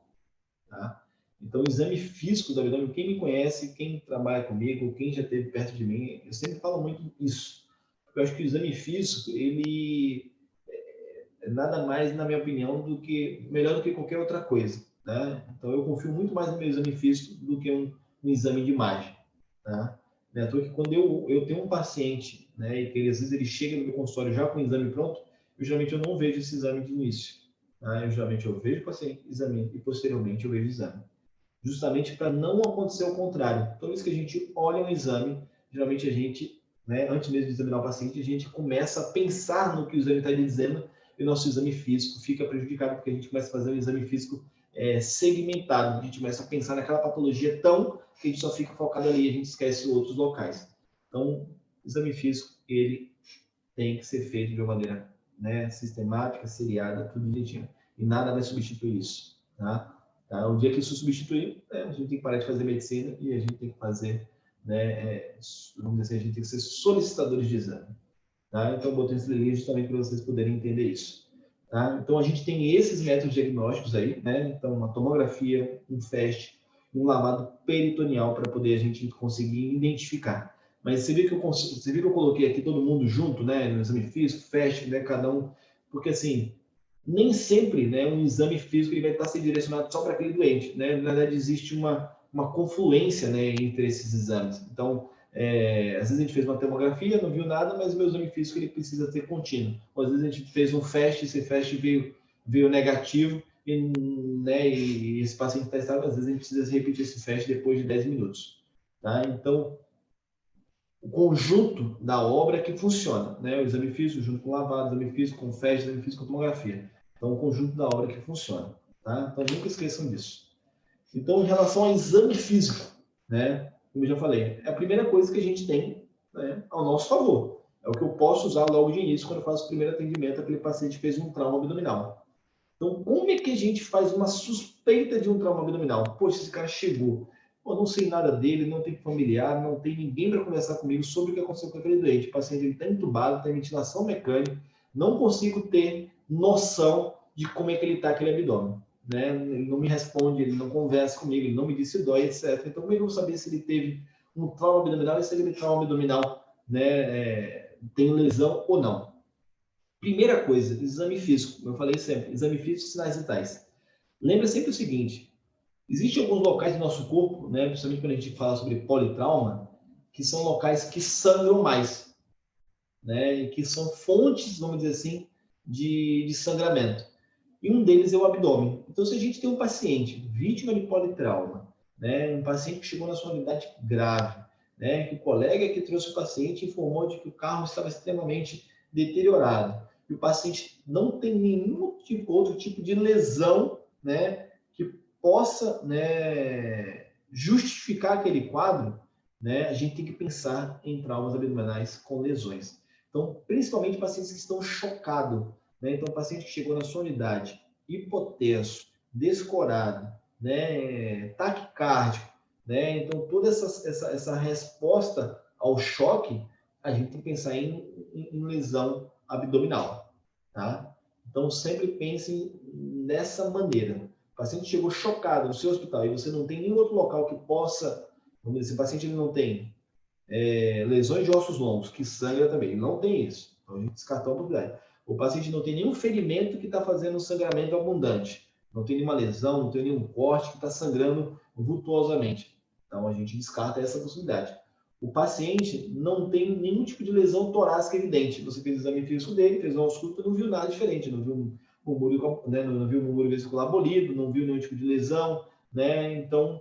tá? Então, o exame físico do abdômen, quem me conhece, quem trabalha comigo, quem já esteve perto de mim, eu sempre falo muito isso. Porque eu acho que o exame físico, ele é nada mais, na minha opinião, melhor do que qualquer outra coisa, né? Então, eu confio muito mais no meu exame físico do que um exame de imagem, tá? Né? À toa que quando eu tenho um paciente, né, e que às vezes ele chega no meu consultório já com o exame pronto, geralmente eu não vejo esse exame de início. Tá? Geralmente eu vejo o paciente, examino e posteriormente eu vejo o exame. Justamente para não acontecer o contrário. Toda vez que a gente olha um exame, geralmente a gente, né, antes mesmo de examinar o paciente, a gente começa a pensar no que o exame está dizendo e o nosso exame físico fica prejudicado porque a gente começa a fazer um exame físico segmentado. A gente começa a pensar naquela patologia tão que a gente só fica focado ali e a gente esquece outros locais. Então, o exame físico, ele tem que ser feito de uma maneira, né, sistemática, seriada, tudo direitinho. E nada vai substituir isso, tá? Tá? O dia que isso substituir, a gente tem que parar de fazer medicina e a gente tem que fazer, né, vamos dizer assim, a gente tem que ser solicitadores de exame. Tá? Então, eu botei esse link justamente para vocês poderem entender isso. Tá? tá? Então, a gente tem esses métodos diagnósticos aí, né? Então, uma tomografia, um FAST, um lavado peritoneal para poder a gente conseguir identificar. Mas você viu que eu coloquei aqui todo mundo junto, né? No exame físico, FAST, né? Cada um, porque assim, nem sempre, né, um exame físico ele vai estar sendo direcionado só para aquele doente, né? Na verdade, existe uma confluência, né, entre esses exames. Então, às vezes a gente fez uma tomografia, não viu nada, mas o meu exame físico ele precisa ser contínuo. Ou às vezes a gente fez um FAST, esse FAST veio negativo, né, e esse paciente está estável, às vezes a gente precisa repetir esse FAST depois de 10 minutos. Tá? Então, o conjunto da obra que funciona, né? O exame físico junto com o lavado, o exame físico com o FAST, o exame físico com a tomografia. Então, o conjunto da obra que funciona. Tá? Então, nunca esqueçam disso. Então, em relação ao exame físico, né? Como eu já falei, é a primeira coisa que a gente tem, né, ao nosso favor. É o que eu posso usar logo de início quando eu faço o primeiro atendimento, aquele paciente fez um trauma abdominal. Então, como é que a gente faz uma suspeita de um trauma abdominal? Poxa, esse cara chegou, eu não sei nada dele, não tem familiar, não tem ninguém para conversar comigo sobre o que aconteceu com aquele doente. O paciente está entubado, tem ventilação mecânica, não consigo ter noção de como é que ele está aquele abdômen. Né? Ele não me responde, ele não conversa comigo, ele não me diz se dói, etc. Então, como é que eu vou saber se ele teve um trauma abdominal e se aquele trauma abdominal, né, tem lesão ou não? Primeira coisa, exame físico. Como eu falei sempre, exame físico e sinais vitais. Lembra sempre o seguinte, existem alguns locais do nosso corpo, né, principalmente quando a gente fala sobre politrauma, que são locais que sangram mais, né, e que são fontes, vamos dizer assim, de sangramento. E um deles é o abdômen. Então, se a gente tem um paciente vítima de politrauma, né, um paciente que chegou na sua unidade grave, né, que o colega que trouxe o paciente informou de que o carro estava extremamente deteriorado, e o paciente não tem nenhum outro tipo de lesão, né, que possa, né, justificar aquele quadro, né, a gente tem que pensar em traumas abdominais com lesões. Então, principalmente pacientes que estão chocados, né? Então, o paciente que chegou na sua unidade hipotenso, descorado, né, taquicárdico, né? Então, toda essa resposta ao choque, a gente tem que pensar em lesão abdominal, tá? Então, sempre pense nessa maneira. O paciente chegou chocado no seu hospital e você não tem nenhum outro local que possa, vamos dizer, se o paciente ele não tem lesões de ossos longos, que sangra também, ele não tem isso. Então, a gente descartou a oportunidade. O paciente não tem nenhum ferimento que está fazendo um sangramento abundante. Não tem nenhuma lesão, não tem nenhum corte que está sangrando vultuosamente. Então, a gente descarta essa possibilidade. O paciente não tem nenhum tipo de lesão torácica evidente. Você fez o exame físico dele, fez uma ausculta, não viu nada diferente. Não viu um murmúrio, né, não viu um murmúrio vesicular abolido, não viu nenhum tipo de lesão. Né? Então,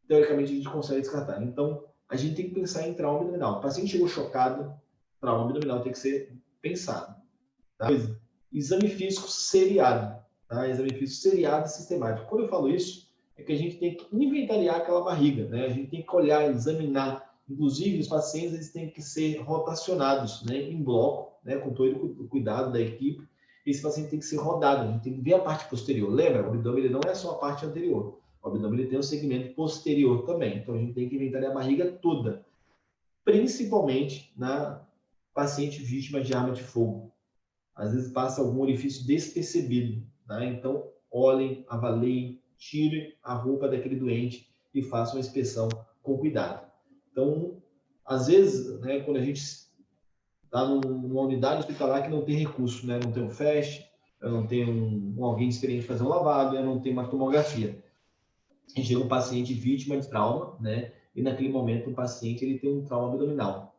teoricamente, a gente consegue descartar. Então, a gente tem que pensar em trauma abdominal. O paciente chegou chocado, trauma abdominal tem que ser pensado. Tá? Exame físico seriado. Tá? Exame físico seriado e sistemático. Quando eu falo isso, é que a gente tem que inventariar aquela barriga. Né? A gente tem que olhar, examinar. Inclusive, os pacientes eles têm que ser rotacionados, né, em bloco, né, com todo o cuidado da equipe. Esse paciente tem que ser rodado. A gente tem que ver a parte posterior. Lembra? O abdômen não é só a parte anterior. O abdômen tem um segmento posterior também. Então, a gente tem que inventariar a barriga toda. Principalmente na paciente vítima de arma de fogo. Às vezes passa algum orifício despercebido. Tá? Então, olhem, avaliem, tirem a roupa daquele doente e façam a inspeção com cuidado. Então, às vezes, né, quando a gente está numa unidade hospitalar que não tem recurso, né, não tem um FAST, eu não tenho alguém experiente fazer um lavado, eu não tenho uma tomografia. A gente chega um paciente vítima de trauma, né, e naquele momento o paciente ele tem um trauma abdominal,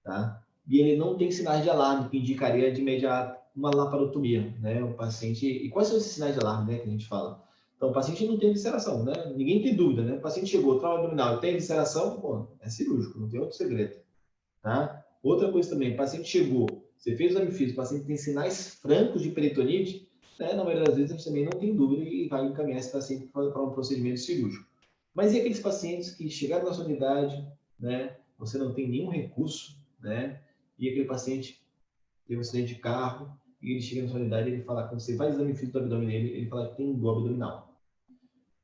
tá? E ele não tem sinais de alarme que indicaria de imediato uma laparotomia, né? O paciente, e quais são esses sinais de alarme, né, que a gente fala? Então, o paciente não tem visceração, né? Ninguém tem dúvida, né? O paciente chegou, trauma abdominal, tem visceração, pô, é cirúrgico, não tem outro segredo, tá? Outra coisa também, o paciente chegou, você fez o exame físico, o paciente tem sinais francos de peritonite, né? Na maioria das vezes a gente também não tem dúvida e vai encaminhar esse paciente para um procedimento cirúrgico. Mas e aqueles pacientes que chegaram na sua unidade, né? Você não tem nenhum recurso, né? E aquele paciente teve um acidente de carro e ele chega na sua unidade e ele fala, quando você faz o exame físico do abdômen dele, ele fala que tem dor abdominal.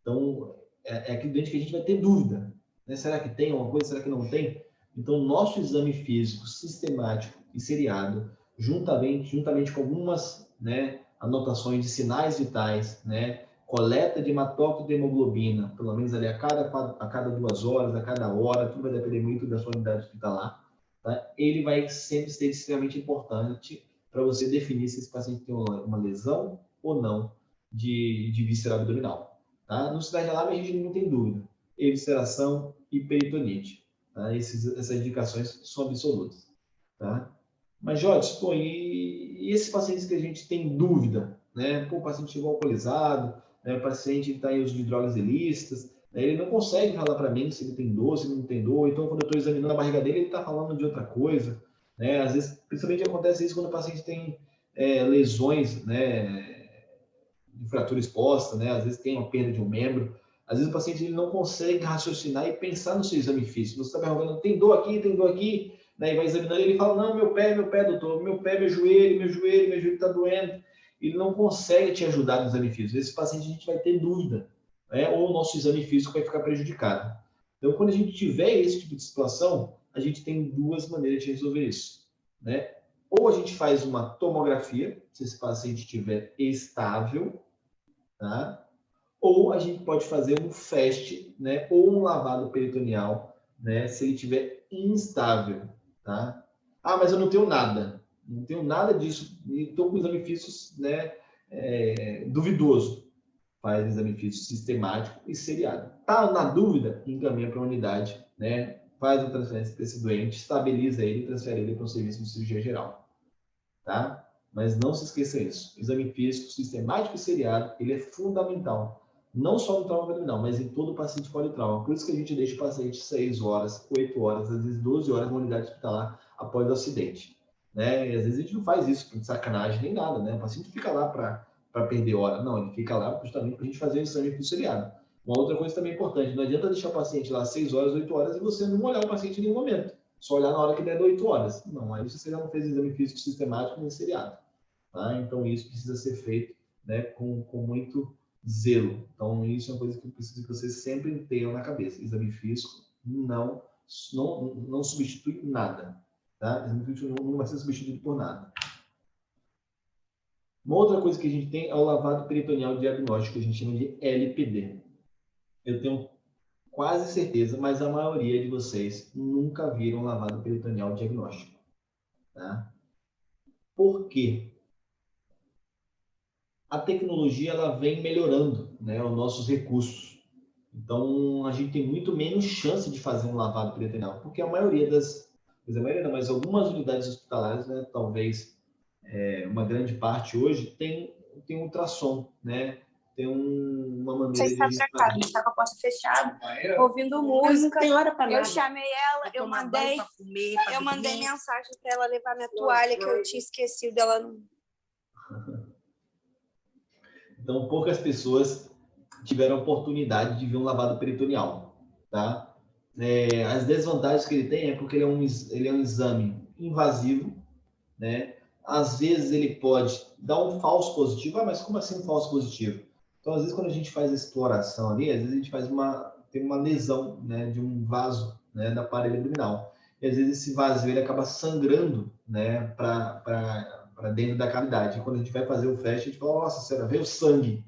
Então, é aquele doente que a gente vai ter dúvida, né? Será que tem alguma coisa? Será que não tem? Então, nosso exame físico sistemático e seriado, juntamente com algumas, né, anotações de sinais vitais, né? Coleta de hematócrito de hemoglobina, pelo menos ali a cada 2 horas, a cada hora, tudo vai depender muito da sua unidade hospitalar, tá? Ele vai sempre ser extremamente importante para você definir se esse paciente tem uma lesão ou não de víscera abdominal, tá? No sinais de alarme a gente não tem dúvida, evisceração e peritonite, tá? Essas indicações são absolutas, tá? Mas, Jorge, pô, e esses pacientes que a gente tem dúvida, né? Pô, o paciente chegou alcoolizado, né? O paciente está em uso de drogas ilícitas, né? Ele não consegue falar para mim se ele tem dor, se ele não tem dor. Então, quando eu estou examinando a barriga dele, ele está falando de outra coisa, né? Às vezes, principalmente acontece isso quando o paciente tem lesões, né? De fratura exposta, né? Às vezes tem uma perda de um membro. Às vezes o paciente ele não consegue raciocinar e pensar no seu exame físico. Você está perguntando, tem dor aqui, né? E vai examinando e ele fala, não, meu pé, doutor, meu pé, meu joelho está doendo. Ele não consegue te ajudar no exame físico. Esse paciente a gente vai ter dúvida, né? Ou o nosso exame físico vai ficar prejudicado. Então, quando a gente tiver esse tipo de situação, a gente tem 2 maneiras de resolver isso, né? Ou a gente faz uma tomografia, se esse paciente estiver estável, tá? Ou a gente pode fazer um FAST, né? Ou um lavado peritoneal, né? Se ele estiver instável, tá? Ah, mas eu não tenho nada disso, e estou com o exame físico, né? Duvidoso. Faz exame físico sistemático e seriado. Tá na dúvida? Encaminha para a unidade, né? Faz a transferência desse doente, estabiliza ele e transfere ele para o serviço de cirurgia geral, tá? Mas não se esqueça isso. Exame físico sistemático e seriado, ele é fundamental. Não só no trauma abdominal, mas em todo paciente politrauma. Por isso que a gente deixa o paciente 6 horas, 8 horas, às vezes 12 horas na unidade hospitalar após o acidente, né? E às vezes a gente não faz isso por sacanagem nem nada, né? O paciente fica lá para perder hora. Não, ele fica lá justamente para a gente fazer o exame físico seriado. Uma outra coisa também importante, não adianta deixar o paciente lá 6 horas, 8 horas e você não olhar o paciente em nenhum momento. Só olhar na hora que der 8 horas. Não, aí você já não fez exame físico sistemático nem seriado, tá? Então isso precisa ser feito, né, com muito zelo. Então isso é uma coisa que eu preciso que vocês sempre tenham na cabeça. Exame físico não substitui nada, tá? Exame físico não vai ser substituído por nada. Uma outra coisa que a gente tem é o lavado peritoneal diagnóstico, que a gente chama de LPD. Eu tenho quase certeza, mas a maioria de vocês nunca viram lavado peritoneal diagnóstico, tá? Por quê? A tecnologia ela vem melhorando, né, os nossos recursos. Então, a gente tem muito menos chance de fazer um lavado peritoneal, porque a maioria mas algumas unidades hospitalares, né, talvez uma grande parte hoje, tem ultrassom, né? Tem uma Você maneira de está a gente trancado, fazer. está com a porta fechada, ouvindo música. Tem hora para Eu nada. chamei ela, eu mandei mensagem para ela levar minha toalha, que eu tinha esquecido dela. Então, poucas pessoas tiveram a oportunidade de ver um lavado peritoneal, tá? As desvantagens que ele tem é porque ele é um exame invasivo, né? Às vezes ele pode dar um falso positivo. Ah, mas como assim um falso positivo? Então, às vezes, quando a gente faz a exploração ali, às vezes a gente tem uma lesão, né, de um vaso, né, da parede abdominal. E às vezes esse vazio ele acaba sangrando, né, para dentro da cavidade. E quando a gente vai fazer o FAST, a gente fala, nossa senhora, veio sangue,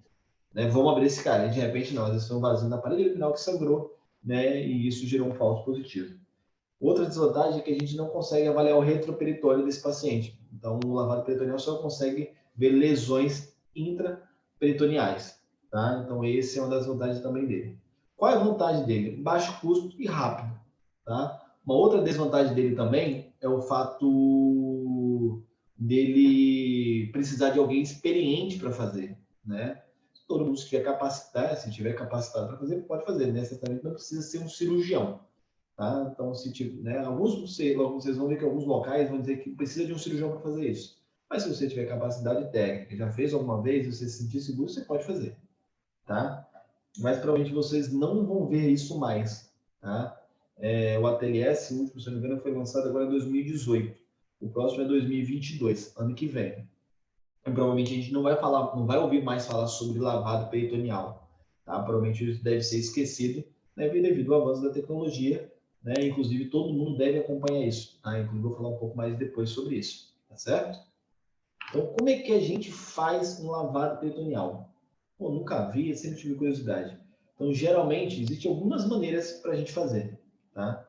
né? Vamos abrir esse cara. E de repente não, às vezes foi um vazio na parede abdominal que sangrou, né, e isso gerou um falso positivo. Outra desvantagem é que a gente não consegue avaliar o retroperitóneo desse paciente. Então, no lavado peritoneal só consegue ver lesões intraperitoneais, tá? Então, esse é uma das vantagens também dele. Qual é a vantagem dele? Baixo custo e rápido, tá? Uma outra desvantagem dele também é o fato dele precisar de alguém experiente para fazer, né? Todo mundo que quer capacitar, se tiver capacitado para fazer, pode fazer. Necessariamente não precisa ser um cirurgião. Tá? Então, se tiver, né, vocês vão ver que alguns locais vão dizer que precisa de um cirurgião para fazer isso. Mas se você tiver capacidade técnica, já fez alguma vez, você se sentir seguro, você pode fazer. Tá? Mas provavelmente vocês não vão ver isso mais. Tá? O ATLS, o último, se não me engano, foi lançado agora em 2018. O próximo é 2022, ano que vem. E provavelmente a gente não vai ouvir mais falar sobre lavado peritoneal. Tá? Provavelmente isso deve ser esquecido, né, devido ao avanço da tecnologia. Né? Inclusive, todo mundo deve acompanhar isso. Tá? Inclusive, vou falar um pouco mais depois sobre isso. Tá certo? Então, como é que a gente faz um lavado peritoneal? Pô, nunca vi, sempre tive curiosidade. Então, geralmente, existem algumas maneiras para a gente fazer, tá?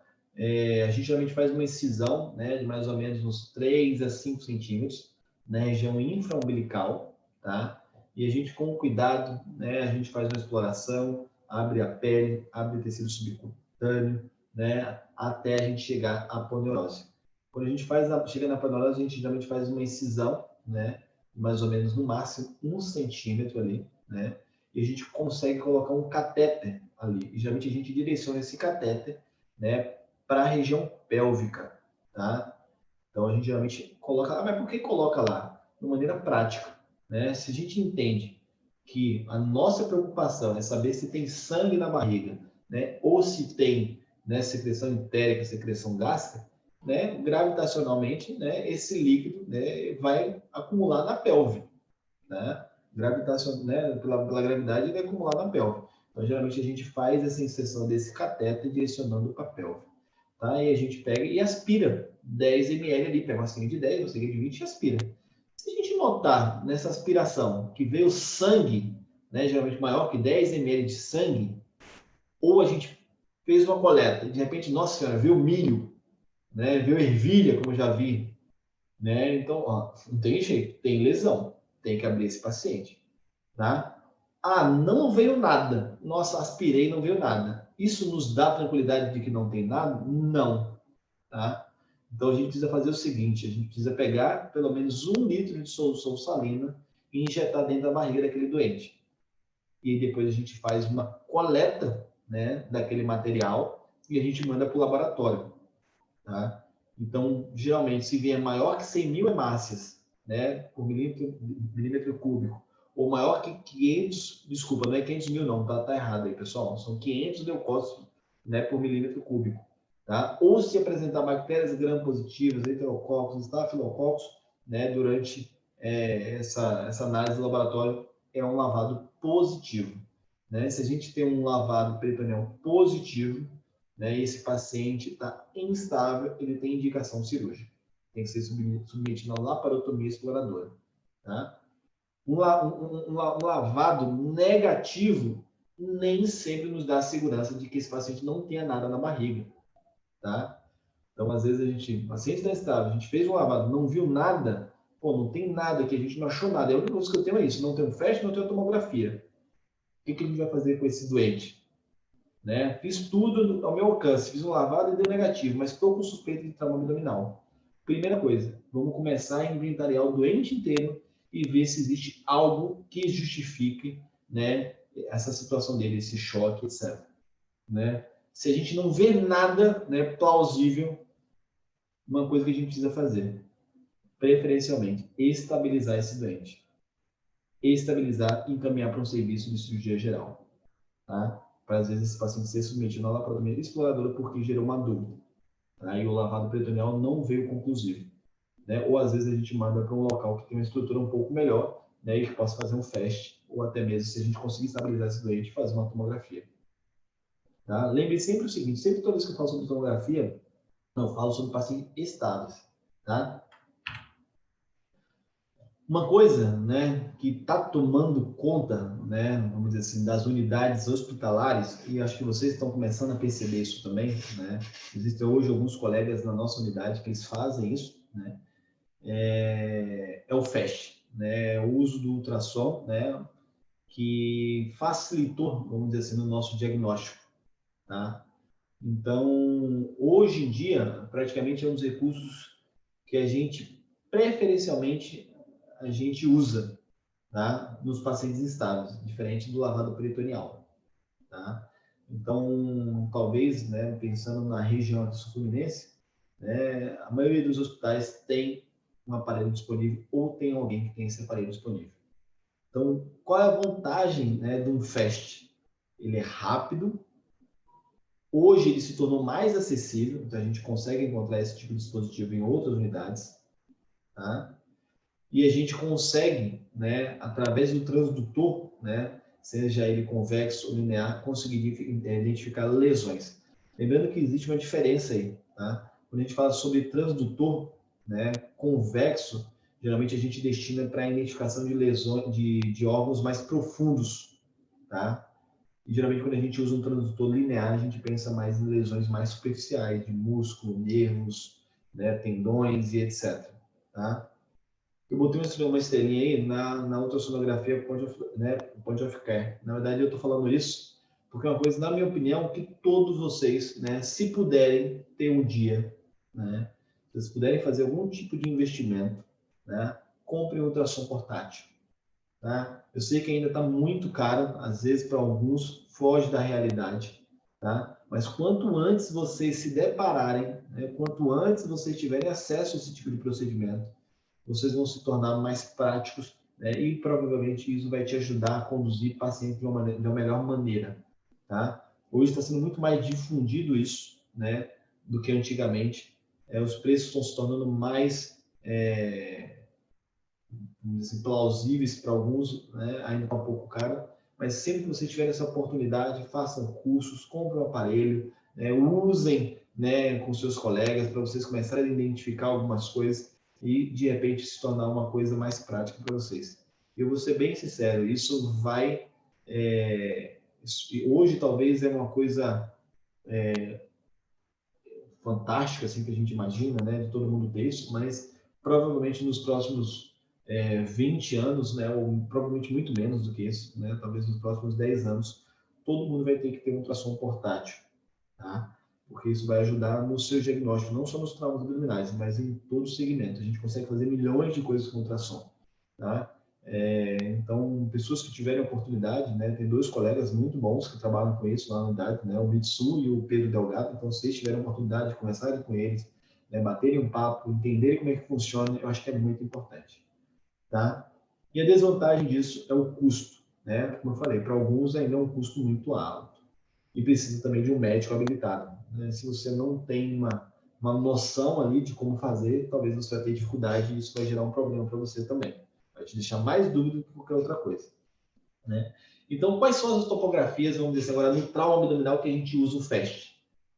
A gente geralmente faz uma incisão, né, de mais ou menos uns 3 a 5 centímetros na região infraumbilical, tá? E a gente, com cuidado, né, a gente faz uma exploração, abre a pele, abre o tecido subcutâneo, né, até a gente chegar à aponeurose. Quando a gente chega na aponeurose, a gente geralmente faz uma incisão, né, mais ou menos no máximo 1 centímetro ali, né, e a gente consegue colocar um catéter ali. E geralmente a gente direciona esse catéter, né, para a região pélvica, tá? Então a gente geralmente coloca, mas por que coloca lá? De maneira prática, né? Se a gente entende que a nossa preocupação é saber se tem sangue na barriga, né, ou se tem, né, secreção entérica, secreção gástrica, né, gravitacionalmente, né, esse líquido, né, vai acumular na pelve, né? Gravitação, né, pela gravidade, ele vai acumular na pelve. Então, geralmente, a gente faz essa inserção desse catéter direcionando para a pelve. Tá? E a gente pega e aspira 10 ml ali, pega uma seringa de 10, uma seringa de 20 e aspira. Se a gente notar nessa aspiração que veio sangue, né, geralmente maior que 10 ml de sangue, ou a gente fez uma coleta e de repente, nossa senhora, veio milho, né, veio ervilha, como eu já vi, né? Então, ó, não tem jeito, tem lesão, tem que abrir esse paciente, tá? Ah, não veio nada. Nossa, aspirei, não veio nada. Isso nos dá tranquilidade de que não tem nada? Não, tá? Então a gente precisa fazer o seguinte: a gente precisa pegar pelo menos 1 litro de solução salina e injetar dentro da barriga daquele doente. E depois a gente faz uma coleta, né, daquele material e a gente manda para o laboratório, tá? Então, geralmente, se vier maior que 100 mil hemácias, né, por milímetro cúbico, ou maior que 500, desculpa, não é 500 mil não, tá errado aí, pessoal, são 500 leucócitos, né, por milímetro cúbico, tá? Ou se apresentar bactérias gram-positivas, enterococcus, estafilococcus, né, durante essa análise do laboratório, é um lavado positivo, né? Se a gente tem um lavado peritoneal positivo, né, e esse paciente está instável, ele tem indicação cirúrgica. Tem que ser submetido a laparotomia exploradora. Tá? Um lavado negativo nem sempre nos dá a segurança de que esse paciente não tenha nada na barriga. Tá? Então, às vezes, o paciente está instável, a gente fez um lavado, não viu nada, pô, não tem nada aqui, a gente não achou nada. A única coisa que eu tenho é isso, não tenho FAST, não tenho tomografia. O que a gente vai fazer com esse doente? Né? Fiz tudo ao meu alcance, fiz um lavado e deu negativo, mas estou com suspeita de trauma abdominal. Primeira coisa, vamos começar a inventariar o doente inteiro e ver se existe algo que justifique, né, essa situação dele, esse choque, etc. Né? Se a gente não vê nada, né, plausível, uma coisa que a gente precisa fazer, preferencialmente, estabilizar esse doente. Estabilizar e encaminhar para um serviço de cirurgia geral. Tá? Para às vezes esse paciente ser submetido à laparotomia exploradora porque gerou uma dúvida, tá? E o lavado peritoneal não veio conclusivo, né? Ou às vezes a gente manda para um local que tem uma estrutura um pouco melhor, né, e que possa fazer um FAST, ou até mesmo, se a gente conseguir estabilizar esse doente, fazer uma tomografia. Tá? Lembre sempre o seguinte: sempre toda vez que eu falo sobre tomografia, eu falo sobre pacientes estáveis, tá? Uma coisa, né, que está tomando conta, né, vamos dizer assim, das unidades hospitalares, e acho que vocês estão começando a perceber isso também, né? Existem hoje alguns colegas na nossa unidade que eles fazem isso, né? É o FAST, né? O uso do ultrassom, né, que facilitou, vamos dizer assim, no nosso diagnóstico, tá? Então, hoje em dia, praticamente é um dos recursos que a gente preferencialmente a gente usa, tá, nos pacientes instáveis, diferente do lavado peritoneal, tá? Então, talvez, né, pensando na região aqui sul-fluminense, né, a maioria dos hospitais tem um aparelho disponível ou tem alguém que tem esse aparelho disponível. Então, qual é a vantagem, né, de um FAST? Ele é rápido. Hoje ele se tornou mais acessível, então a gente consegue encontrar esse tipo de dispositivo em outras unidades, tá? E a gente consegue, né, através do transdutor, né, seja ele convexo ou linear, conseguir identificar lesões. Lembrando que existe uma diferença aí, tá? Quando a gente fala sobre transdutor, né, convexo, geralmente a gente destina para a identificação de lesões, de órgãos mais profundos, tá? E geralmente quando a gente usa um transdutor linear, a gente pensa mais em lesões mais superficiais, de músculo, nervos, né, tendões e etc. Tá? Eu botei uma estrelinha aí na ultrassonografia point of care. Na verdade, eu estou falando isso porque é uma coisa, na minha opinião, que todos vocês, né, se puderem ter um dia, né, se vocês puderem fazer algum tipo de investimento, né, comprem um ultrassom portátil. Tá? Eu sei que ainda está muito caro, às vezes para alguns foge da realidade, tá? Mas quanto antes vocês se depararem, né, quanto antes vocês tiverem acesso a esse tipo de procedimento, vocês vão se tornar mais práticos, né, e provavelmente isso vai te ajudar a conduzir paciente de uma melhor maneira, tá? Hoje está sendo muito mais difundido isso, né, do que antigamente. Os preços estão se tornando mais assim, plausíveis para alguns, né? Ainda está um pouco caro, mas sempre que vocês tiverem essa oportunidade, façam cursos, comprem um aparelho, né? Usem, né, com seus colegas para vocês começarem a identificar algumas coisas e, de repente, se tornar uma coisa mais prática para vocês. Eu vou ser bem sincero, isso vai... hoje, talvez, é uma coisa fantástica, assim, que a gente imagina, né, de todo mundo ter isso, mas provavelmente nos próximos 20 anos, né, ou provavelmente muito menos do que isso, né, talvez nos próximos 10 anos, todo mundo vai ter que ter um ultrassom portátil, tá? Porque isso vai ajudar no seu diagnóstico, não só nos traumas abdominais, mas em todo o segmento. A gente consegue fazer milhões de coisas com ultrassom, tá? Então, pessoas que tiverem oportunidade, né, tem 2 colegas muito bons que trabalham com isso lá na unidade, né, o Mitsu e o Pedro Delgado. Então, se vocês tiverem oportunidade de conversarem com eles, né, baterem um papo, entenderem como é que funciona, eu acho que é muito importante, tá? E a desvantagem disso é o custo, né? Como eu falei, para alguns ainda é um custo muito alto e precisa também de um médico habilitado, né? Se você não tem uma noção ali de como fazer, talvez você vai ter dificuldade e isso vai gerar um problema para você também. Vai te deixar mais dúvida do que qualquer outra coisa, né? Então, quais são as topografias, vamos dizer agora, no trauma abdominal que a gente usa o FAST,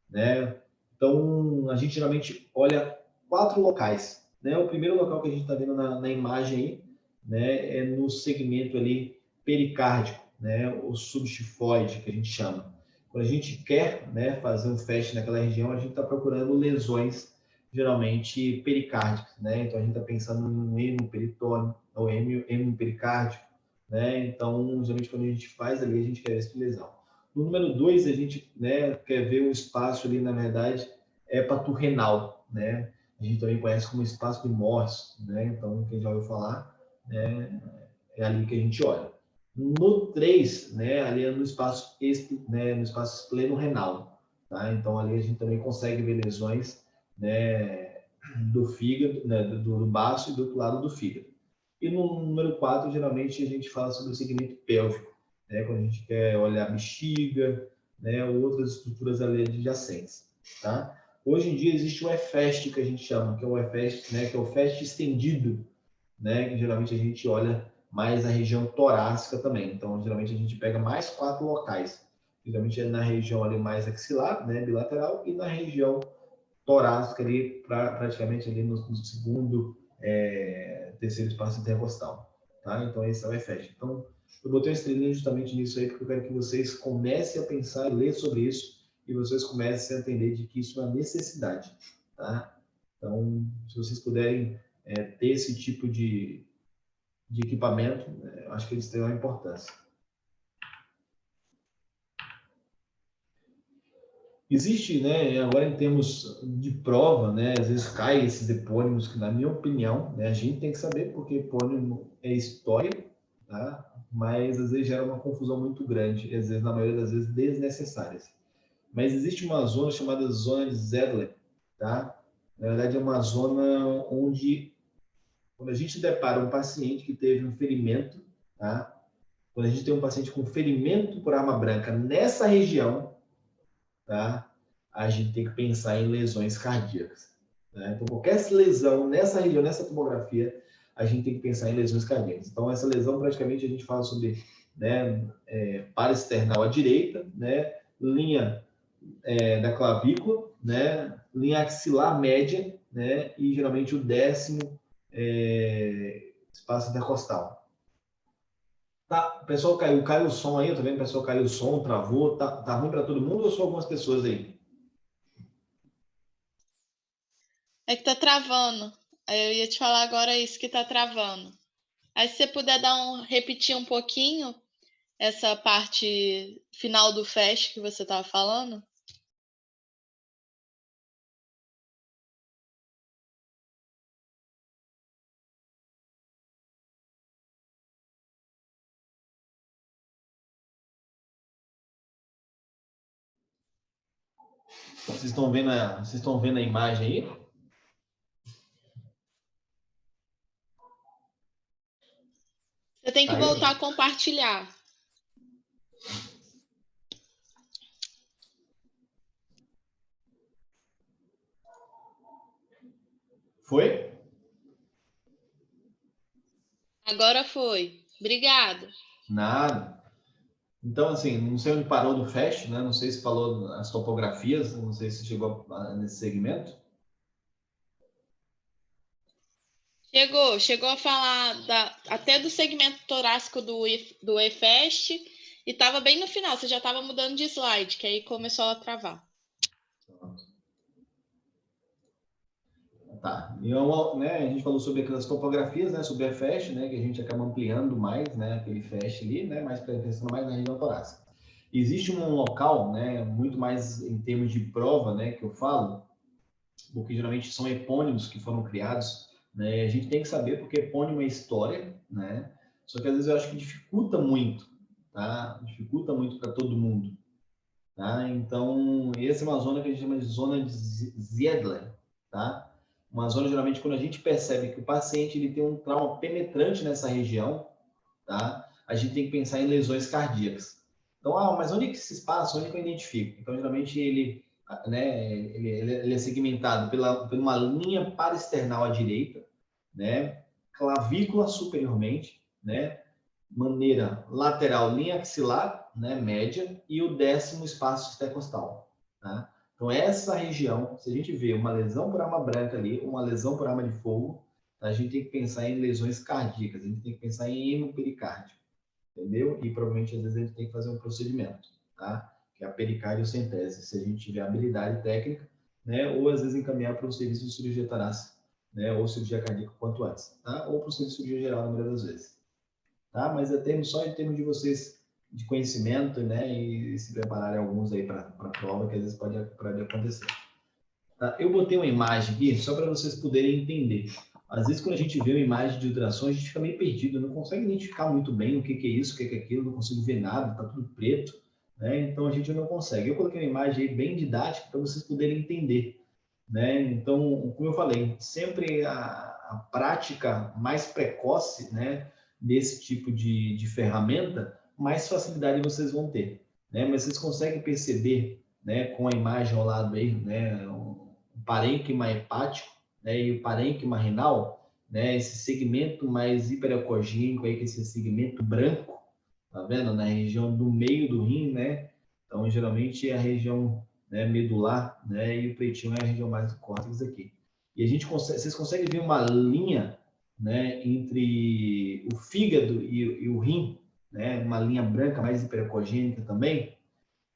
né? Então, a gente geralmente olha 4 locais, né? O primeiro local que a gente está vendo na imagem aí, né, é no segmento ali pericárdico, né, o subxifoide, que a gente chama. Quando a gente quer, né, fazer um FAST naquela região, a gente está procurando lesões geralmente pericárdicas, né? Então a gente está pensando no hemoperitoneo ou hemipericárdico, né? Então, geralmente quando a gente faz ali, a gente quer ver essa lesão. No número 2, a gente, né, quer ver o espaço ali, na verdade, hepaturrenal, né? A gente também conhece como espaço de Morse, né? Então, quem já ouviu falar, né, é ali que a gente olha. No 3, né, ali é no espaço, né, no espaço espleno-renal, tá? Então, ali a gente também consegue ver lesões, né, do fígado, né, do baço e do outro lado do fígado. E no número 4, geralmente, a gente fala sobre o segmento pélvico, né, quando a gente quer olhar bexiga, né, ou outras estruturas ali adjacentes, tá? Hoje em dia existe o EFAST, que a gente chama, que é o EFAST, né, que é o FAST estendido, né, que geralmente a gente olha mais a região torácica também. Então, geralmente a gente pega mais 4 locais. Geralmente é na região ali mais axilar, né, bilateral, e na região torácica ali, praticamente ali no segundo, terceiro espaço intercostal, tá? Então, esse é o EFAST. Então, eu botei uma estrelinha justamente nisso aí, porque eu quero que vocês comecem a pensar e ler sobre isso, e vocês comecem a entender de que isso é uma necessidade, tá? Então, se vocês puderem ter esse tipo de equipamento, eu acho que eles têm uma importância. Existe, né, agora em termos de prova, né, às vezes cai esses epônimos que, na minha opinião, né, a gente tem que saber, porque epônimo é história, tá? Mas às vezes gera uma confusão muito grande, e às vezes, na maioria das vezes, desnecessárias. Mas existe uma zona chamada zona de Zedler, tá? Na verdade, é uma zona onde, quando a gente depara um paciente que teve um ferimento, tá? Quando a gente tem um paciente com ferimento por arma branca nessa região, tá? A gente tem que pensar em lesões cardíacas, né? Então, qualquer lesão nessa região, nessa tomografia, a gente tem que pensar em lesões cardíacas. Então, essa lesão, praticamente, a gente fala sobre, né, paraesternal à direita, né, linha da clavícula, né, linha axilar média, né, e geralmente o 10º espaço intercostal. Tá, o pessoal caiu o som aí, eu tô vendo o pessoal caiu o som, travou, tá ruim para todo mundo ou só algumas pessoas aí? É que tá travando. Aí eu ia te falar agora isso que tá travando. Aí se você puder repetir um pouquinho essa parte final do fast que você estava falando. Vocês estão vendo a imagem aí? Você tem que voltar a compartilhar. Foi? Agora foi. Obrigada. Nada. Então, assim, não sei onde parou no Fast, né? Não sei se falou as topografias, não sei se chegou nesse segmento. Chegou a falar até do segmento torácico do EFAST e estava bem no final, você já estava mudando de slide, que aí começou a travar. Tá. E né, a gente falou sobre aquelas topografias, né, sobre a FAST, né, que a gente acaba ampliando mais, né, aquele FAST ali, né, mais pensando mais na região torácica. Existe um local, né, muito mais em termos de prova, né, que eu falo, porque geralmente são epônimos que foram criados, né, a gente tem que saber porque epônimo é história, né, só que às vezes eu acho que dificulta muito, tá, dificulta muito para todo mundo, tá, então essa é uma zona que a gente chama de zona de Ziegler, tá, uma zona geralmente quando a gente percebe que o paciente ele tem um trauma penetrante nessa região, tá, a gente tem que pensar em lesões cardíacas. Então, mas onde é que esse espaço, onde é que eu identifico? Então, geralmente ele né, ele é segmentado por uma linha paraesternal à direita, né, clavícula superiormente, né, maneira lateral, linha axilar, né, média, e o 10º espaço intercostal. Tá? Então, essa região, se a gente vê uma lesão por arma branca ali, uma lesão por arma de fogo, a gente tem que pensar em lesões cardíacas, a gente tem que pensar em hemopericárdio, entendeu? E provavelmente, às vezes, a gente tem que fazer um procedimento, tá? Que é a pericardiocentese, se a gente tiver habilidade técnica, né? Ou, às vezes, encaminhar para um serviço de cirurgia torácica, né? Ou cirurgia cardíaca quanto antes, tá? Ou para o serviço de cirurgia geral, na maioria das vezes. Tá? Mas só em termos de vocês, de conhecimento, né? E se prepararem alguns aí para a prova, que às vezes pode acontecer. Tá? Eu botei uma imagem aqui, só para vocês poderem entender. Às vezes, quando a gente vê uma imagem de ultrassom, a gente fica meio perdido, não consegue identificar muito bem o que é isso, o que é aquilo, não consigo ver nada, tá tudo preto, né? Então, a gente não consegue. Eu coloquei uma imagem aí bem didática para vocês poderem entender, né? Então, como eu falei, sempre a prática mais precoce, né, desse tipo de ferramenta, mais facilidade vocês vão ter, né? Mas vocês conseguem perceber, né, com a imagem ao lado aí, né, o parênquima hepático, né, e o parênquima renal, né, esse segmento mais hiperecogênico aí, que é esse segmento branco, tá vendo? Na região do meio do rim, né? Então, geralmente é a região, né, medular, né, e o peitinho é a região mais do córtex aqui. E vocês conseguem ver uma linha, né, entre o fígado e o rim, né, uma linha branca mais hiperecogênica também.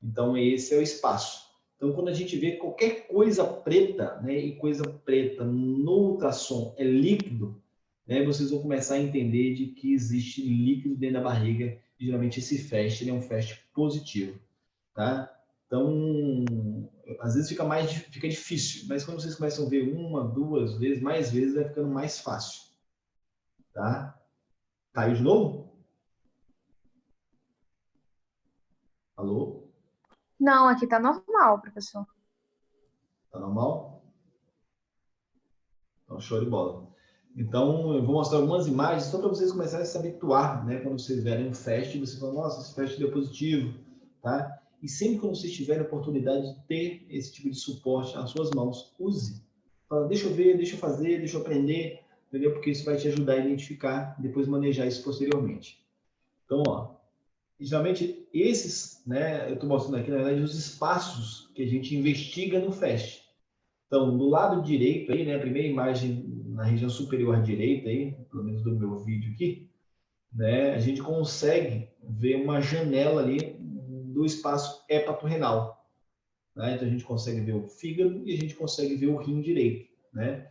Então, esse é o espaço. Então, quando a gente vê qualquer coisa preta, né, e coisa preta no ultrassom é líquido, né, vocês vão começar a entender de que existe líquido dentro da barriga, e geralmente esse FAST é um FAST positivo, tá? Então, às vezes fica difícil, mas quando vocês começam a ver uma, duas vezes, mais vezes, vai ficando mais fácil, tá? Caiu de novo? Alô? Não, aqui tá normal, professor. Tá normal? Então, show de bola. Então, eu vou mostrar algumas imagens só para vocês começarem a se habituar, né? Quando vocês verem um FAST, você fala, nossa, esse FAST deu positivo, tá? E sempre que vocês tiverem a oportunidade de ter esse tipo de suporte nas suas mãos, use. Fala, deixa eu ver, deixa eu fazer, deixa eu aprender, entendeu? Porque isso vai te ajudar a identificar e depois manejar isso posteriormente. Então, ó, geralmente esses, né? Eu estou mostrando aqui, na verdade, os espaços que a gente investiga no FAST. Então, do lado direito aí, né, a primeira imagem na região superior direita aí, pelo menos do meu vídeo aqui, né, a gente consegue ver uma janela ali do espaço hepatorrenal. Né? Então, a gente consegue ver o fígado e a gente consegue ver o rim direito, né?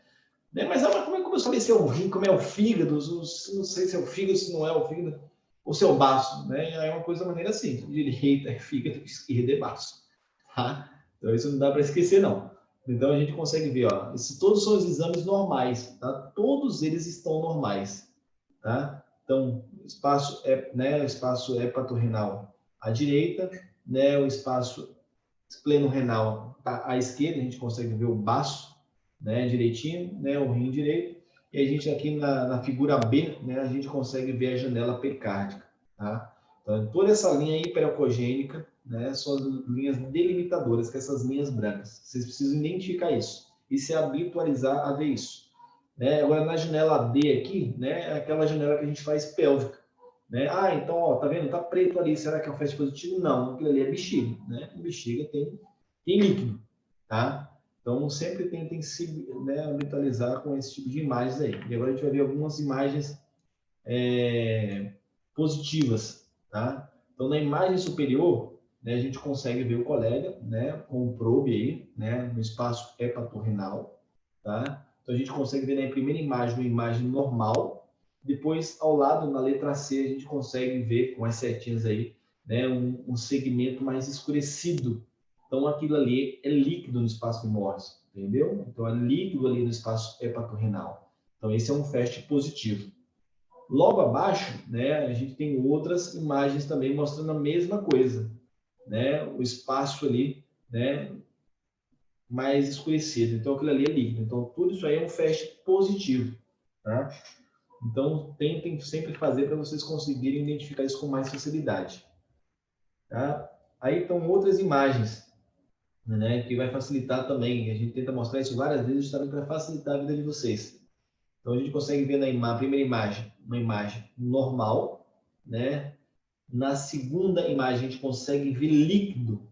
Mas como eu saber se é o rim, como é o fígado? Não sei se é o fígado, se não é o fígado, ou se é o baço, né? Aí é uma coisa da maneira assim, direita é fígado, esquerda é baço, tá? Então, isso não dá para esquecer, não. Então, a gente consegue ver, ó, todos são os exames normais, tá? Todos eles estão normais, tá? Então, o espaço hepatorrenal à direita, né? O espaço espleno-renal à esquerda, a gente consegue ver o baço, né? Direitinho, né? O rim direito. E a gente aqui na figura B, né? A gente consegue ver a janela pericárdica, tá? Então, toda essa linha hiperocogênica, né? São as linhas delimitadoras, que são essas linhas brancas. Vocês precisam identificar isso e se habitualizar a ver isso. Né? Agora, na janela D aqui, né, é aquela janela que a gente faz pélvica. Né? Ah, então, ó, tá vendo? Tá preto ali, será que é um fast positivo? Não, aquilo ali é bexiga. Né? Bexiga tem líquido, tá? Então, sempre tentem se, né, habitualizar com esse tipo de imagens aí. E agora a gente vai ver algumas imagens positivas, tá? Então, na imagem superior, né, a gente consegue ver o colega, né, com o probe aí, né, no espaço hepatorrenal, tá? Então, a gente consegue ver na primeira imagem uma imagem normal. Depois, ao lado, na letra C, a gente consegue ver com as setinhas aí, né, um segmento mais escurecido. Então, aquilo ali é líquido no espaço Morse, entendeu? Então, é líquido ali no espaço hepatorrenal. Então, esse é um FAST positivo. Logo abaixo, né, a gente tem outras imagens também mostrando a mesma coisa, né? O espaço ali, né, mais escurecido. Então, aquilo ali é líquido. Então, tudo isso aí é um FAST positivo, tá? Então, tentem sempre fazer para vocês conseguirem identificar isso com mais facilidade, tá? Aí estão outras imagens, né, que vai facilitar também. A gente tenta mostrar isso várias vezes justamente para facilitar a vida de vocês. Então, a gente consegue ver na primeira imagem, uma imagem normal, né? Na segunda imagem, a gente consegue ver líquido,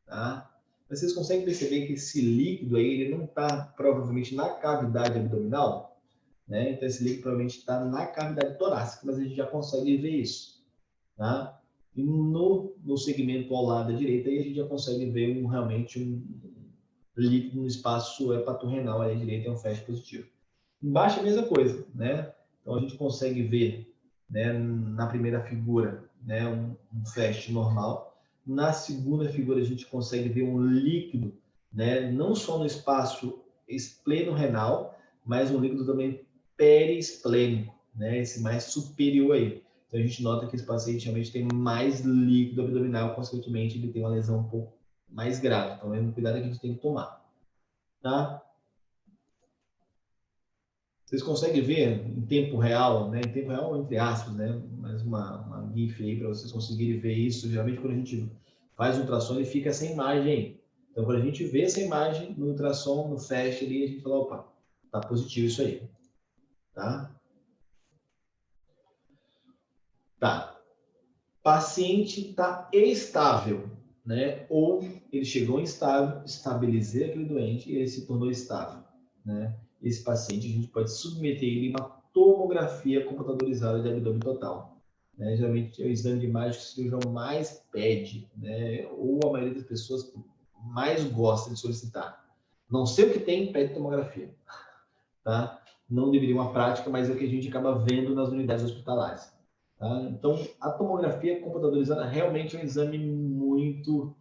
tá? Vocês conseguem perceber que esse líquido aí, ele não está provavelmente na cavidade abdominal, né? Então, esse líquido provavelmente está na cavidade torácica, mas a gente já consegue ver isso, tá? E no segmento ao lado da direita, aí a gente já consegue ver realmente um líquido no espaço hepatorrenal à direita, é um FAST positivo. Embaixo é a mesma coisa, né? Então, a gente consegue ver, né, na primeira figura, né, um FAST normal. Na segunda figura, a gente consegue ver um líquido, né, não só no espaço espleno-renal, mas um líquido também periesplênico, né, esse mais superior aí. Então, a gente nota que esse paciente realmente tem mais líquido abdominal, consequentemente, ele tem uma lesão um pouco mais grave. Então, é um cuidado que a gente tem que tomar, tá? Vocês conseguem ver em tempo real, né? Em tempo real, entre aspas, né? Mais uma GIF aí para vocês conseguirem ver isso. Geralmente, quando a gente faz ultrassom, ele fica essa imagem aí. Então, quando a gente vê essa imagem no ultrassom, no FAST ali, a gente fala, opa, tá positivo isso aí. Tá? Tá. Paciente tá estável, né? Ou ele chegou instável, estabilizei aquele doente e ele se tornou estável, né? Esse paciente, a gente pode submeter ele a uma tomografia computadorizada de abdômen total. Né? Geralmente é o exame de imagem que o cirurgião mais pede, né? Ou a maioria das pessoas mais gosta de solicitar. Não sei o que tem, pede tomografia. Tá? Não deveria uma prática, mas é o que a gente acaba vendo nas unidades hospitalares. Tá? Então, a tomografia computadorizada realmente é um exame muito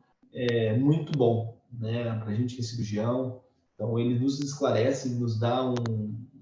bom, né? Para a gente que é cirurgião. Então, ele nos esclarece, nos dá um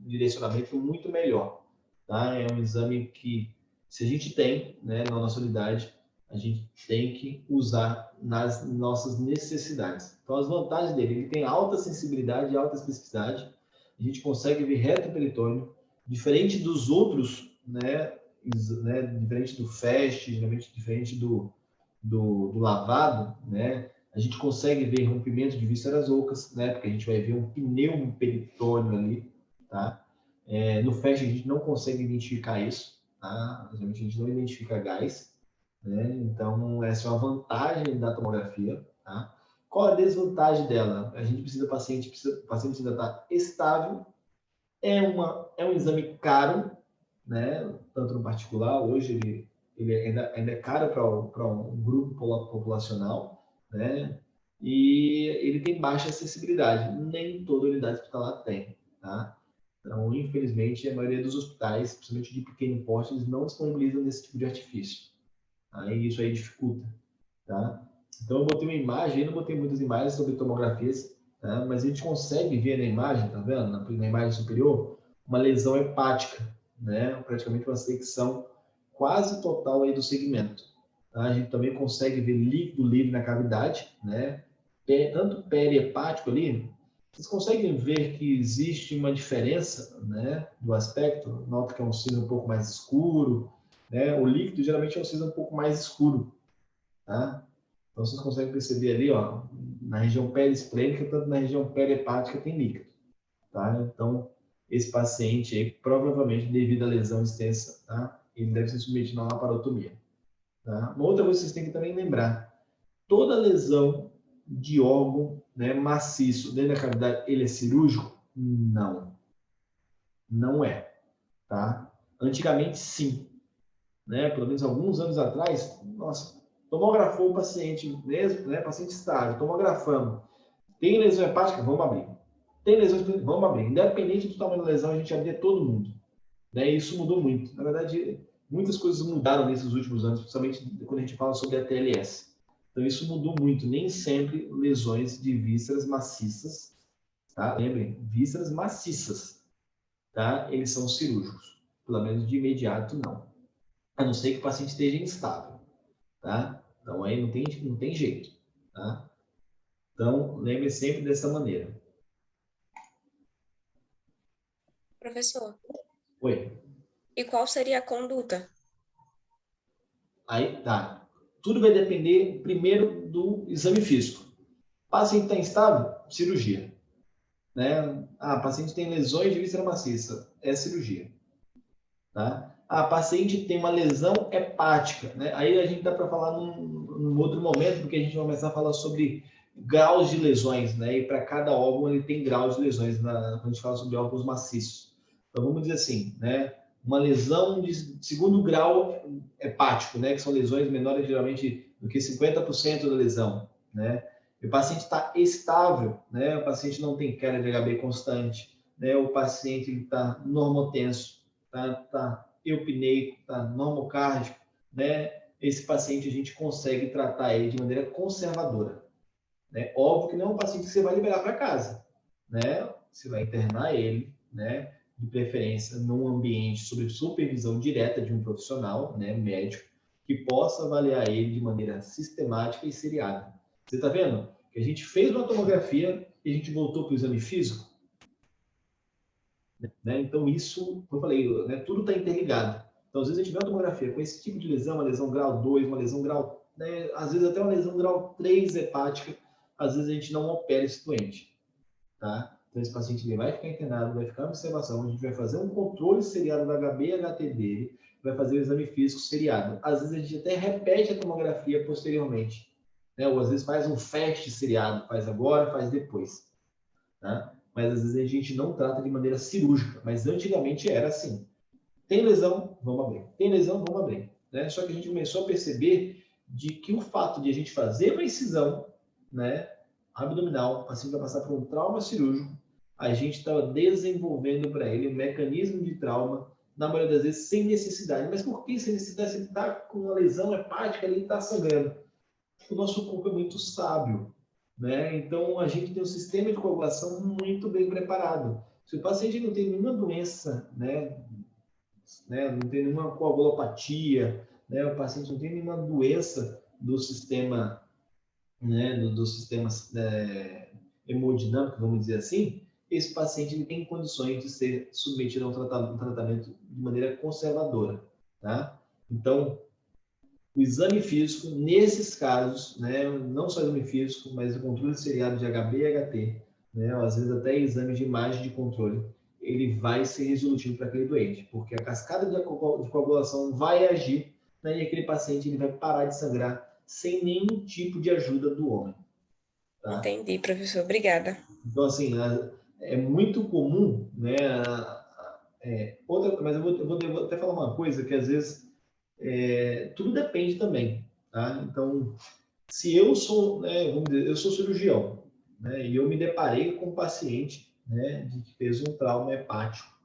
direcionamento muito melhor. Tá? É um exame que, se a gente tem, né, na nossa unidade, a gente tem que usar nas nossas necessidades. Então, as vantagens dele, ele tem alta sensibilidade e alta especificidade. A gente consegue ver reto peritônio, diferente dos outros, né, diferente do FAST, geralmente diferente do lavado, né, a gente consegue ver rompimento de vísceras ocas, né, porque a gente vai ver um pneumoperitônio ali, tá? No FAST a gente não consegue identificar isso, tá? Geralmente a gente não identifica gás, né? Então essa é uma vantagem da tomografia, tá? Qual a desvantagem dela? O paciente precisa estar estável, é um exame caro, né? Tanto no particular, hoje ele ainda é caro para um grupo populacional, né? E ele tem baixa acessibilidade, nem toda unidade hospitalar tem, tá? Então, infelizmente, a maioria dos hospitais, principalmente de pequeno porte, eles não disponibilizam esse tipo de artifício. Aí isso aí dificulta, tá? Então, eu botei uma imagem, eu não botei muitas imagens sobre tomografias, tá? Mas a gente consegue ver na imagem, tá vendo? Na imagem superior, uma lesão hepática, né? Praticamente uma secção quase total aí do segmento. Tá? A gente também consegue ver líquido livre na cavidade, né? Tanto perihepático ali, vocês conseguem ver que existe uma diferença, né, do aspecto? Nota que é um cinza um pouco mais escuro, né? O líquido geralmente é um cinza um pouco mais escuro, tá? Então vocês conseguem perceber ali, ó, na região periesplênica, tanto na região perihepática tem líquido, tá? Então esse paciente aí, provavelmente devido à lesão extensa, tá? Ele deve ser submetido a uma laparotomia, tá? Uma outra coisa que vocês têm que também lembrar, toda lesão de órgão, né, maciço dentro da cavidade, ele é cirúrgico? Não. Não é, tá? Antigamente, sim. Né? Pelo menos alguns anos atrás, nossa, tomografou o paciente mesmo, né? Paciente estável, tomografamos. Tem lesão hepática? Vamos abrir. Tem lesão hepática? Vamos abrir. Independente do tamanho da lesão, a gente abria todo mundo. Né? Isso mudou muito. Na verdade, muitas coisas mudaram nesses últimos anos, principalmente quando a gente fala sobre a TLS. Então, isso mudou muito. Nem sempre lesões de vísceras maciças, tá? Lembrem, vísceras maciças, tá? Eles são cirúrgicos. Pelo menos de imediato, não. A não ser que o paciente esteja instável, tá? Então, aí não tem jeito, tá? Então, lembre sempre dessa maneira. Professor, Oi. e qual seria a conduta? Aí, tá. Tudo vai depender, primeiro, do exame físico. O paciente está instável? Cirurgia. Né? O paciente tem lesões de víscera maciça? É cirurgia. Tá? O paciente tem uma lesão hepática. Né? Aí a gente dá para falar num outro momento, porque a gente vai começar a falar sobre graus de lesões, né? E para cada órgão ele tem graus de lesões, quando a gente fala sobre órgãos maciços. Então vamos dizer assim, né? Uma lesão de segundo grau hepático, né? Que são lesões menores geralmente do que 50% da lesão, né? E o paciente está estável, né? O paciente não tem queda de HB constante, né? O paciente está normotenso, tá eupneico, tá normocárdico, né? Esse paciente a gente consegue tratar ele de maneira conservadora. Né? Óbvio que não é um paciente que você vai liberar para casa, né? Você vai internar ele, né? De preferência num ambiente sob supervisão direta de um profissional, né? Médico, que possa avaliar ele de maneira sistemática e seriada. Você está vendo? Que a gente fez uma tomografia e a gente voltou para o exame físico. Né? Então, isso, como eu falei, né? Tudo está interligado. Então, às vezes a gente vê uma tomografia com esse tipo de lesão, uma lesão grau 2, uma lesão grau, né? Às vezes até uma lesão grau 3 hepática, às vezes a gente não opera esse doente, tá? Então, esse paciente ele vai ficar internado, vai ficar em observação, a gente vai fazer um controle seriado do HB e HT dele, vai fazer o exame físico seriado. Às vezes a gente até repete a tomografia posteriormente, né? Ou às vezes faz um FAST seriado, faz agora, faz depois, tá? Mas às vezes a gente não trata de maneira cirúrgica, mas antigamente era assim. Tem lesão, vamos abrir. Tem lesão, vamos abrir. Né? Só que a gente começou a perceber de que o fato de a gente fazer uma incisão, né, abdominal, o paciente vai passar por um trauma cirúrgico, a gente estava desenvolvendo para ele um mecanismo de trauma, na maioria das vezes sem necessidade. Mas por que sem necessidade? Se ele está com uma lesão hepática, ele está sangrando. O nosso corpo é muito sábio. Né? Então, a gente tem um sistema de coagulação muito bem preparado. Se o paciente não tem nenhuma doença, né, não tem nenhuma coagulopatia, né, o paciente não tem nenhuma doença do sistema, né, do sistema hemodinâmico, vamos dizer assim, esse paciente ele tem condições de ser submetido a um tratamento de maneira conservadora. Tá? Então, o exame físico, nesses casos, né, não só o exame físico, mas o controle seriado de HB e HT, né, às vezes até exames de imagem de controle, ele vai ser resolutivo para aquele doente, porque a cascada de coagulação vai agir, né, e aquele paciente ele vai parar de sangrar sem nenhum tipo de ajuda do homem. Tá? Entendi, professor. Obrigada. Então, assim, é muito comum, né? Mas eu vou até falar uma coisa que às vezes tudo depende também, tá? Então, se eu sou, né, vamos dizer, eu sou cirurgião, né? E eu me deparei com um paciente, né, que fez um trauma hepático,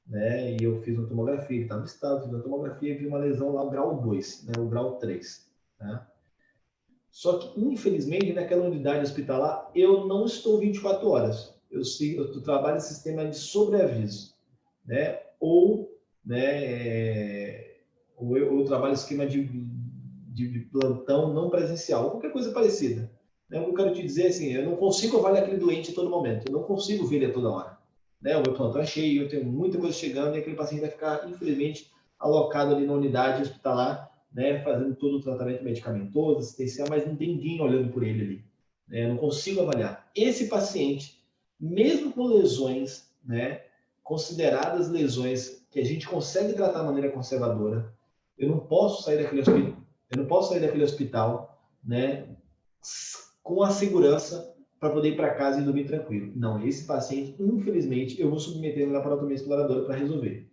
né? E eu fiz uma tomografia, ele estava estável, fiz uma tomografia e vi uma lesão lá, o grau 2, né? O grau 3, tá? Só que, infelizmente, naquela unidade hospitalar, eu não estou 24 horas. Eu trabalho em sistema de sobreaviso, né? Ou eu trabalho em esquema de plantão não presencial, qualquer coisa parecida. Né? O que eu quero te dizer é assim, eu não consigo avaliar aquele doente a todo momento, eu não consigo ver ele a toda hora. Né? O meu plantão é cheio, eu tenho muita coisa chegando e aquele paciente vai ficar, infelizmente, alocado ali na unidade hospitalar, né, fazendo todo o tratamento medicamentoso, assistencial, mas não tem ninguém olhando por ele ali. Né? Eu não consigo avaliar. Esse paciente, mesmo com lesões, né, consideradas lesões que a gente consegue tratar de maneira conservadora, eu não posso sair daquele hospital, né, com a segurança para poder ir para casa e dormir tranquilo. Não, esse paciente, infelizmente, eu vou submeter na laparotomia exploradora para resolver.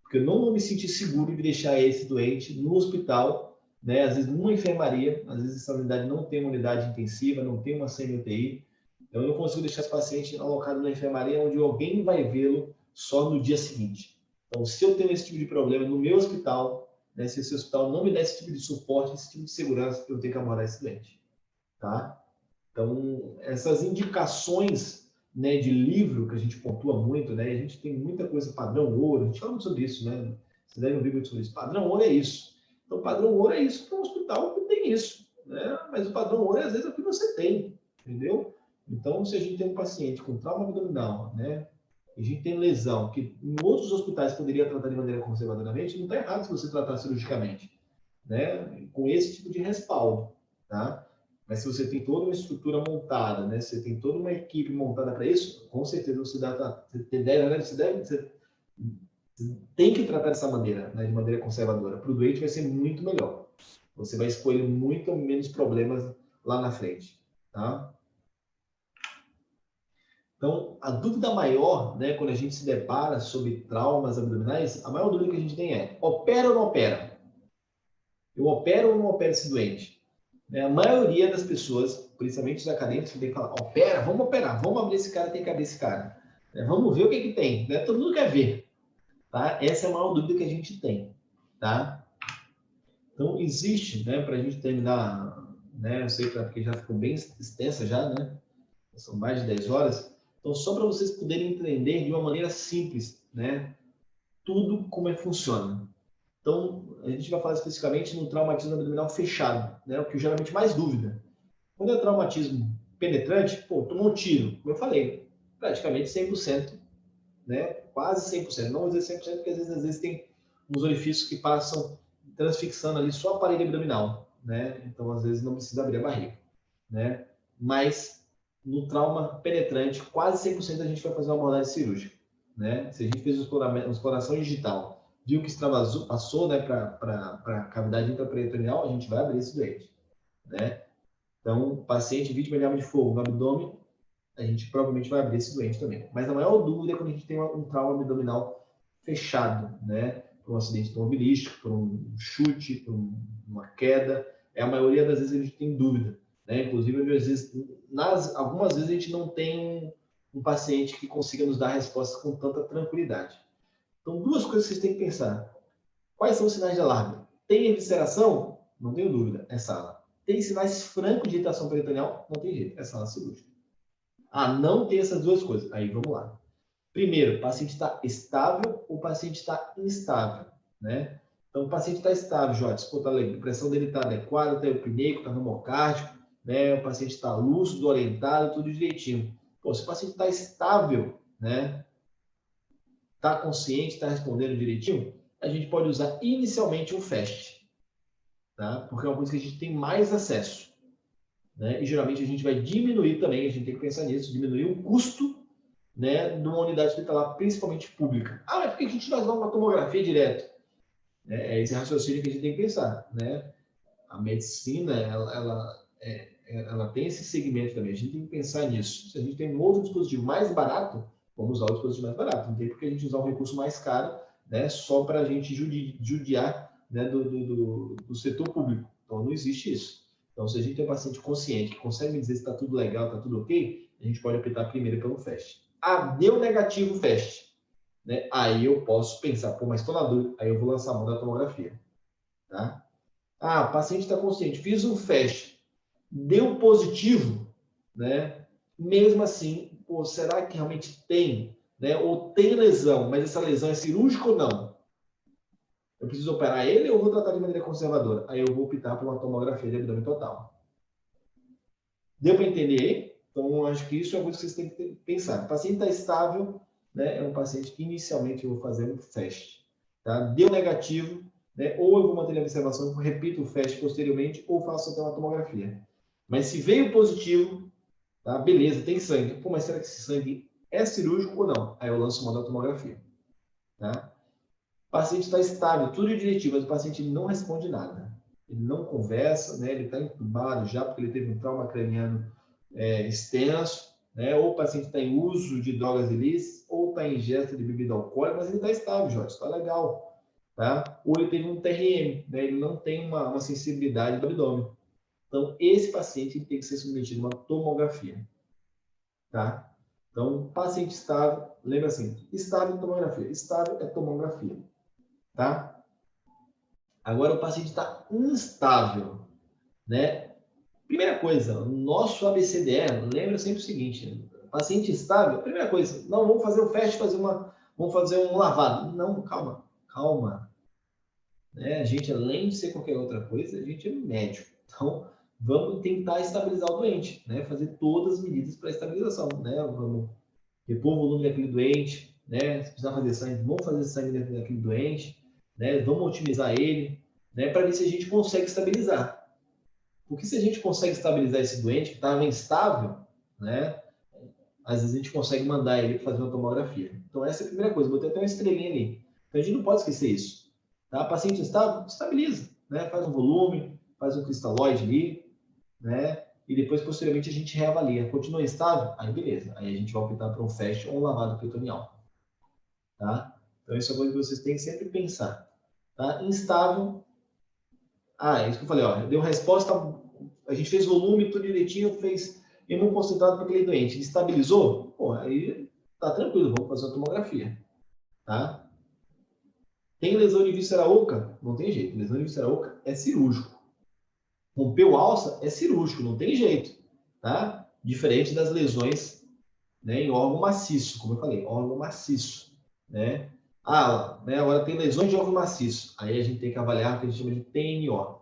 Porque eu não vou me sentir seguro de deixar esse doente no hospital, né? Às vezes numa enfermaria, às vezes essa unidade não tem uma unidade intensiva, não tem uma semi-UTI. Eu não consigo deixar esse paciente alocado na enfermaria onde alguém vai vê-lo só no dia seguinte. Então, se eu tenho esse tipo de problema no meu hospital, né, se esse hospital não me der esse tipo de suporte, esse tipo de segurança, eu tenho que abordar esse doente. Tá? Então, essas indicações, né, de livro que a gente pontua muito, né? A gente tem muita coisa padrão ouro, a gente fala muito sobre isso, né? Vocês devem ouvir muito sobre isso. Padrão ouro é isso. Então, padrão ouro é isso para um hospital que tem isso, né? Mas o padrão ouro é, às vezes, é o que você tem, entendeu? Então, se a gente tem um paciente com trauma abdominal, né? E a gente tem lesão que em outros hospitais poderia tratar de maneira conservadoramente, não está errado se você tratar cirurgicamente, né? Com esse tipo de respaldo, tá? Mas se você tem toda uma estrutura montada, né? Você tem toda uma equipe montada para isso, com certeza você tem que tratar dessa maneira, né? De maneira conservadora. Para o doente vai ser muito melhor. Você vai escolher muito menos problemas lá na frente, tá? Então, a dúvida maior, né, quando a gente se depara sobre traumas abdominais, a maior dúvida que a gente tem é: opera ou não opera? Eu opero ou não opero esse doente? A maioria das pessoas, principalmente os acadêmicos, tem que falar: opera, vamos operar, vamos abrir esse cara, tem que abrir esse cara. Vamos ver o que tem. Né? Todo mundo quer ver. Tá? Essa é a maior dúvida que a gente tem. Tá? Então, existe, né, para a gente terminar, né, eu sei que já ficou bem extensa já, né? São mais de 10 horas. Então, só para vocês poderem entender de uma maneira simples, né, tudo como é que funciona. Então, a gente vai falar especificamente no traumatismo abdominal fechado, né, o que geralmente mais dúvida. Quando é traumatismo penetrante, tomou um tiro, como eu falei, praticamente 100%, né, quase 100%. Não vou dizer 100%, porque às vezes tem uns orifícios que passam transfixando ali só a parede abdominal, né, então às vezes não precisa abrir a barriga, né, mas no trauma penetrante, quase 100% a gente vai fazer uma abordagem cirúrgica, né? Se a gente fez uma exploração digital, viu que extravasou, passou, né, para a cavidade intraperitoneal, a gente vai abrir esse doente, né? Então, paciente vítima de arma de fogo no abdômen, a gente provavelmente vai abrir esse doente também. Mas a maior dúvida é quando a gente tem um trauma abdominal fechado, né? Por um acidente automobilístico, por um chute, por uma queda. A maioria das vezes a gente tem dúvida. Né? Inclusive, às vezes, algumas vezes a gente não tem um paciente que consiga nos dar respostas com tanta tranquilidade. Então, duas coisas que vocês têm que pensar. Quais são os sinais de alarme? Tem evisceração? Não tenho dúvida, é sala. Tem sinais francos de irritação peritoneal? Não tem jeito, é sala cirúrgica. Não tem essas duas coisas. Aí, vamos lá. Primeiro, o paciente está estável ou o paciente está instável, né? Então, o paciente está estável, Jotes, a pressão dele está adequada, está eupneico, está nomocárdico, né? O paciente está lúcido, orientado, tudo direitinho. Se o paciente está estável, né? Está consciente, está respondendo direitinho, a gente pode usar inicialmente um FAST, tá? Porque é uma coisa que a gente tem mais acesso, né? E geralmente a gente vai diminuir também, a gente tem que pensar nisso, diminuir o custo, né, de uma unidade hospitalar, principalmente pública. Mas por que a gente não faz uma tomografia direto? É esse raciocínio que a gente tem que pensar, né? A medicina, ela tem esse segmento também. A gente tem que pensar nisso. Se a gente tem um outro dispositivo mais barato, vamos usar o dispositivo mais barato. Não tem porque a gente usar um recurso mais caro, né, só para a gente judiar, né, do setor público. Então, não existe isso. Então, se a gente tem um paciente consciente que consegue me dizer se está tudo legal, está tudo ok, a gente pode optar primeiro pelo FAST. Deu negativo o FAST, né? Aí eu posso pensar, pô, mas estou na dúvida, aí eu vou lançar a mão da tomografia. Tá? O paciente está consciente, fiz um FAST, deu positivo, né? Mesmo assim, pô, será que realmente tem, né? Ou tem lesão, mas essa lesão é cirúrgica ou não? Eu preciso operar ele ou vou tratar de maneira conservadora? Aí eu vou optar por uma tomografia de abdômen total. Deu para entender aí? Então, acho que isso é coisa que vocês têm que pensar. O paciente está estável, né? É um paciente que inicialmente eu vou fazer um FAST. Tá? Deu negativo, né? Ou eu vou manter a observação, repito o FAST posteriormente, ou faço até uma tomografia. Mas se veio positivo, tá? Beleza, tem sangue. Pô, mas será que esse sangue é cirúrgico ou não? Aí eu lanço uma da tomografia. Tá? O paciente está estável, tudo direitinho, mas o paciente não responde nada. Ele não conversa, né? Ele está entubado já porque ele teve um trauma craniano extenso, né? Ou o paciente está em uso de drogas ilícitas, ou está em ingesta de bebida alcoólica, mas ele está estável, Jorge, está legal. Tá? Ou ele teve um TRM, né? Ele não tem uma sensibilidade do abdômen. Então, esse paciente tem que ser submetido a uma tomografia. Tá? Então, paciente estável, lembra assim, estável é tomografia, estável é tomografia. Tá? Agora, o paciente está instável, né? Primeira coisa, o nosso ABCDE, lembra sempre o seguinte, paciente estável, primeira coisa, não, vamos fazer o FAST, vamos fazer um lavado. Não, calma. Né? A gente, além de ser qualquer outra coisa, a gente é médico. Então, vamos tentar estabilizar o doente, né? Fazer todas as medidas para estabilização, né? Vamos repor o volume daquele doente, né? Se precisar fazer sangue, vamos fazer sangue daquele doente, né? Vamos otimizar ele, né? Para ver se a gente consegue estabilizar. Porque se a gente consegue estabilizar esse doente que estava instável, né? Às vezes a gente consegue mandar ele para fazer uma tomografia. Então, essa é a primeira coisa. Botei até uma estrelinha ali. Então, a gente não pode esquecer isso. Tá? Paciente estável, estabiliza. Né? Faz um volume, faz um cristalóide ali, né? E depois, posteriormente, a gente reavalia. Continua instável? Aí, beleza. Aí a gente vai optar por um FAST ou um lavado peritoneal. Tá? Então, isso é uma coisa que vocês têm que sempre pensar. Tá? Instável. É isso que eu falei. Ó, deu resposta, a gente fez volume, tudo direitinho, fez imunoconcentrado para aquele doente. Ele estabilizou? Pô, aí tá tranquilo, vamos fazer uma tomografia. Tá? Tem lesão de víscera oca? Não tem jeito. Lesão de víscera oca é cirúrgico. Rompeu alça é cirúrgico, não tem jeito. Tá? Diferente das lesões, né, em órgão maciço, como eu falei, órgão maciço. Né? Agora tem lesões de órgão maciço. Aí a gente tem que avaliar o que a gente chama de TNO.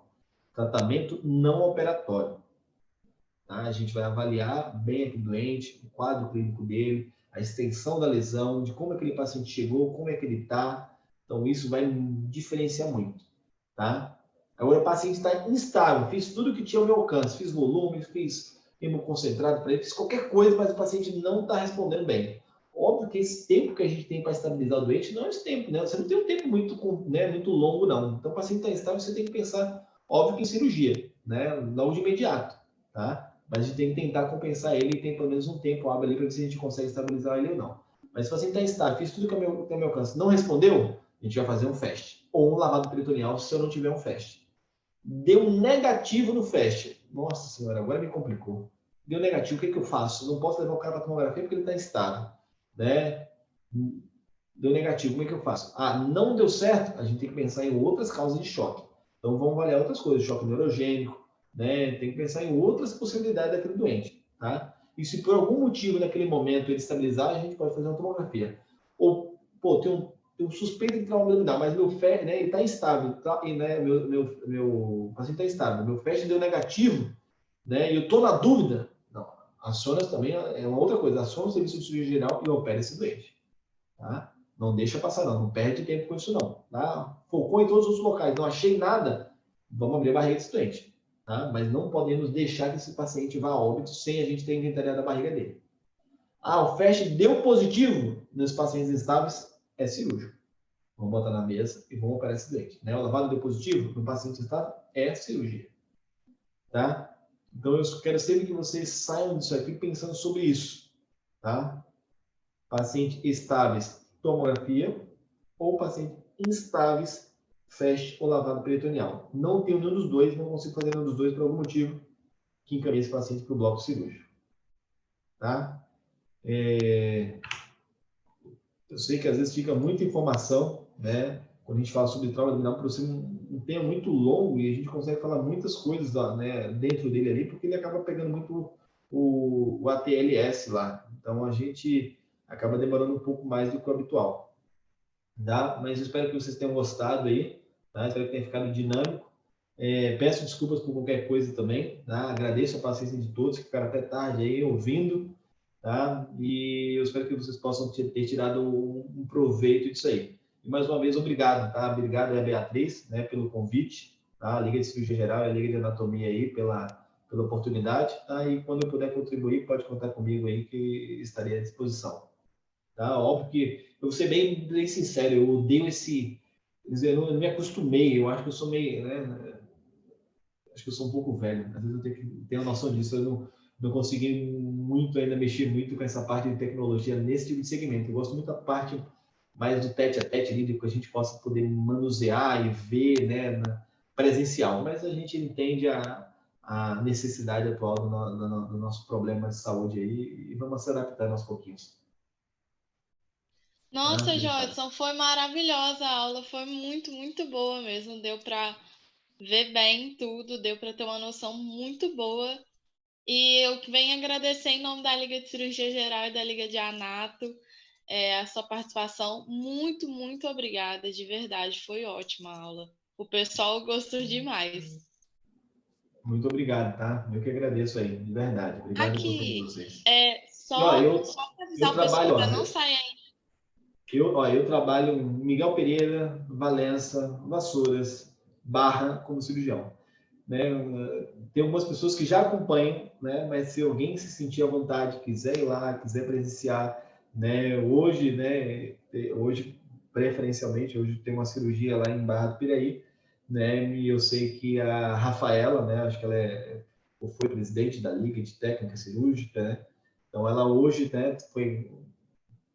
Tratamento não operatório. Tá? A gente vai avaliar bem aquele doente, o quadro clínico dele, a extensão da lesão, de como aquele paciente chegou, como é que ele está. Então, isso vai diferenciar muito. Tá? Agora, o paciente está instável, fiz tudo que tinha ao meu alcance, fiz volume, fiz hemoconcentrado para ele, fiz qualquer coisa, mas o paciente não está respondendo bem. Óbvio que esse tempo que a gente tem para estabilizar o doente não é esse tempo, né? Você não tem um tempo muito longo, não. Então, o paciente está instável, você tem que pensar, óbvio que em cirurgia, né? Não de imediato, tá? Mas a gente tem que tentar compensar ele e tem pelo menos um tempo hábil ali para ver se a gente consegue estabilizar ele ou não. Mas se o paciente está instável, fiz tudo que é ao meu alcance, não respondeu, a gente vai fazer um FAST. Ou um lavado peritoneal se eu não tiver um FAST. Deu negativo no FAST. Nossa senhora, agora me complicou. Deu negativo, o que eu faço? Eu não posso levar o cara para a tomografia porque ele está instável. Né? Deu negativo, como é que eu faço? Não deu certo, a gente tem que pensar em outras causas de choque. Então, vamos avaliar outras coisas, choque neurogênico, né? Tem que pensar em outras possibilidades daquele doente, tá? E se por algum motivo, naquele momento, ele estabilizar, a gente pode fazer uma tomografia. Ou, tem um suspeito de trauma abdominal, mas meu FAST, né, ele está instável, tá? E, né, meu paciente está instável, meu FAST deu negativo, né? E eu estou na dúvida, não. Aciona também é uma outra coisa, aciona o serviço de cirurgia geral e opera esse doente, tá? Não deixa passar, não perde tempo com isso, não. Tá? Focou em todos os locais, não achei nada, vamos abrir a barriga desse doente. Tá? Mas não podemos deixar que esse paciente vá a óbito sem a gente ter inventariado a barriga dele. O FAST deu positivo nos pacientes instáveis, é cirúrgico. Vamos botar na mesa e vamos operar esse doente. Né? O lavado deu positivo no paciente instável, é cirurgia. Tá? Então, eu quero sempre que vocês saiam disso aqui pensando sobre isso, tá? Pacientes estáveis, tomografia, ou pacientes instáveis, FAST ou lavado peritoneal. Não tenho nenhum dos dois, não consigo fazer nenhum dos dois por algum motivo que encaminhe esse paciente para o bloco cirúrgico, tá? Eu sei que às vezes fica muita informação, né? Quando a gente fala sobre trauma abdominal, por ser um tema muito longo e a gente consegue falar muitas coisas, né, dentro dele ali, porque ele acaba pegando muito o ATLS lá. Então a gente acaba demorando um pouco mais do que o habitual, tá? Mas eu espero que vocês tenham gostado aí, tá? Espero que tenha ficado dinâmico. Peço desculpas por qualquer coisa também, tá? Agradeço a paciência de todos que ficaram até tarde aí ouvindo, tá? E eu espero que vocês possam ter tirado um proveito disso aí. E mais uma vez, obrigado, tá? Obrigado a Beatriz, né, pelo convite, tá? A Liga de Cirurgia Geral e a Liga de Anatomia aí pela oportunidade, tá? E quando eu puder contribuir, pode contar comigo aí que estarei à disposição, tá? Óbvio que eu vou ser bem sincero, eu odeio eu não me acostumei, eu acho que eu sou meio, né? Acho que eu sou um pouco velho. Às vezes eu tenho que ter uma noção disso. Eu não consegui muito ainda mexer muito com essa parte de tecnologia nesse tipo de segmento. Eu gosto muito da parte mais do tete a tete ali, de que a gente possa poder manusear e ver, né, presencial. Mas a gente entende a necessidade atual do nosso problema de saúde aí e vamos se adaptando aos pouquinhos. Nossa, Jodson, foi maravilhosa a aula, foi muito, muito boa mesmo. Deu para ver bem tudo, deu para ter uma noção muito boa. E eu venho agradecer em nome da Liga de Cirurgia Geral e da Liga de Anato a sua participação. Muito, muito obrigada, de verdade, foi ótima a aula. O pessoal gostou demais. Muito obrigado, tá? Eu que agradeço aí, de verdade. Obrigado por todos Aqui, vocês. só Eu para avisar o pessoal trabalho, para não sair ainda. Eu trabalho em Miguel Pereira, Valença, Vassouras, Barra como cirurgião, né? Tem algumas pessoas que já acompanham, né? Mas se alguém se sentir à vontade, quiser ir lá, quiser presenciar, né? Hoje preferencialmente, hoje tem uma cirurgia lá em Barra do Piraí, né? E eu sei que a Rafaela, né? Acho que ela foi presidente da Liga de Técnica Cirúrgica, né? Então ela hoje, né?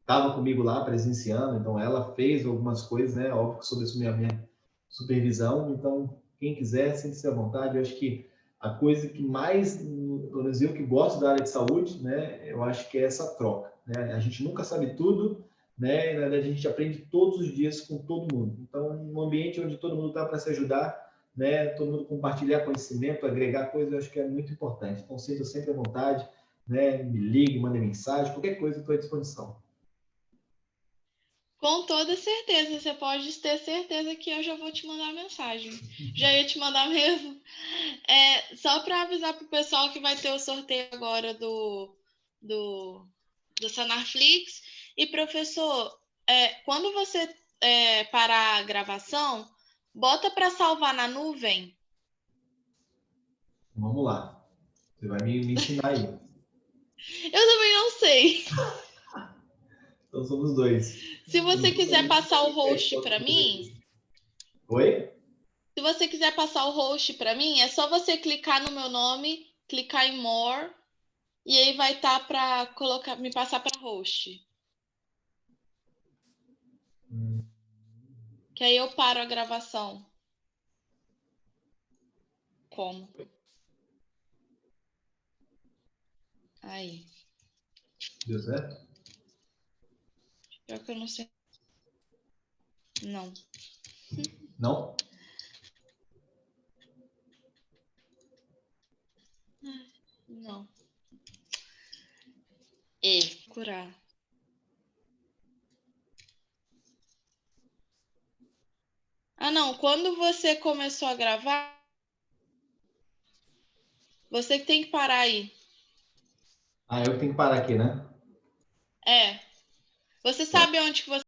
Estava comigo lá presenciando, então ela fez algumas coisas, né? Óbvio que sob a minha supervisão. Então, quem quiser, sinta-se à vontade. Eu acho que a coisa que mais, pelo menos eu que gosto da área de saúde, né? Eu acho que é essa troca, né? A gente nunca sabe tudo, né? Na verdade, a gente aprende todos os dias com todo mundo. Então, um ambiente onde todo mundo está para se ajudar, né? Todo mundo compartilhar conhecimento, agregar coisas, eu acho que é muito importante. Então, seja sempre à vontade, né? Me ligue, mande mensagem, qualquer coisa, estou à disposição. Com toda certeza, você pode ter certeza que eu já vou te mandar mensagem. Já ia te mandar mesmo. Só para avisar para o pessoal que vai ter o sorteio agora do Sanarflix. E, professor, quando você parar a gravação, bota para salvar na nuvem. Vamos lá. Você vai me ensinar aí. Eu também não sei. Então somos dois. Se você quiser passar o host para mim... Oi? Se você quiser passar o host para mim, é só você clicar no meu nome, clicar em More, e aí vai estar para me passar para host. Que aí eu paro a gravação. Como? Aí. Deu certo? Pior que eu não sei. Não. Não? Não. Curar. Ah, não. Quando você começou a gravar, você que tem que parar aí. Eu que tenho que parar aqui, né? Você sabe onde que você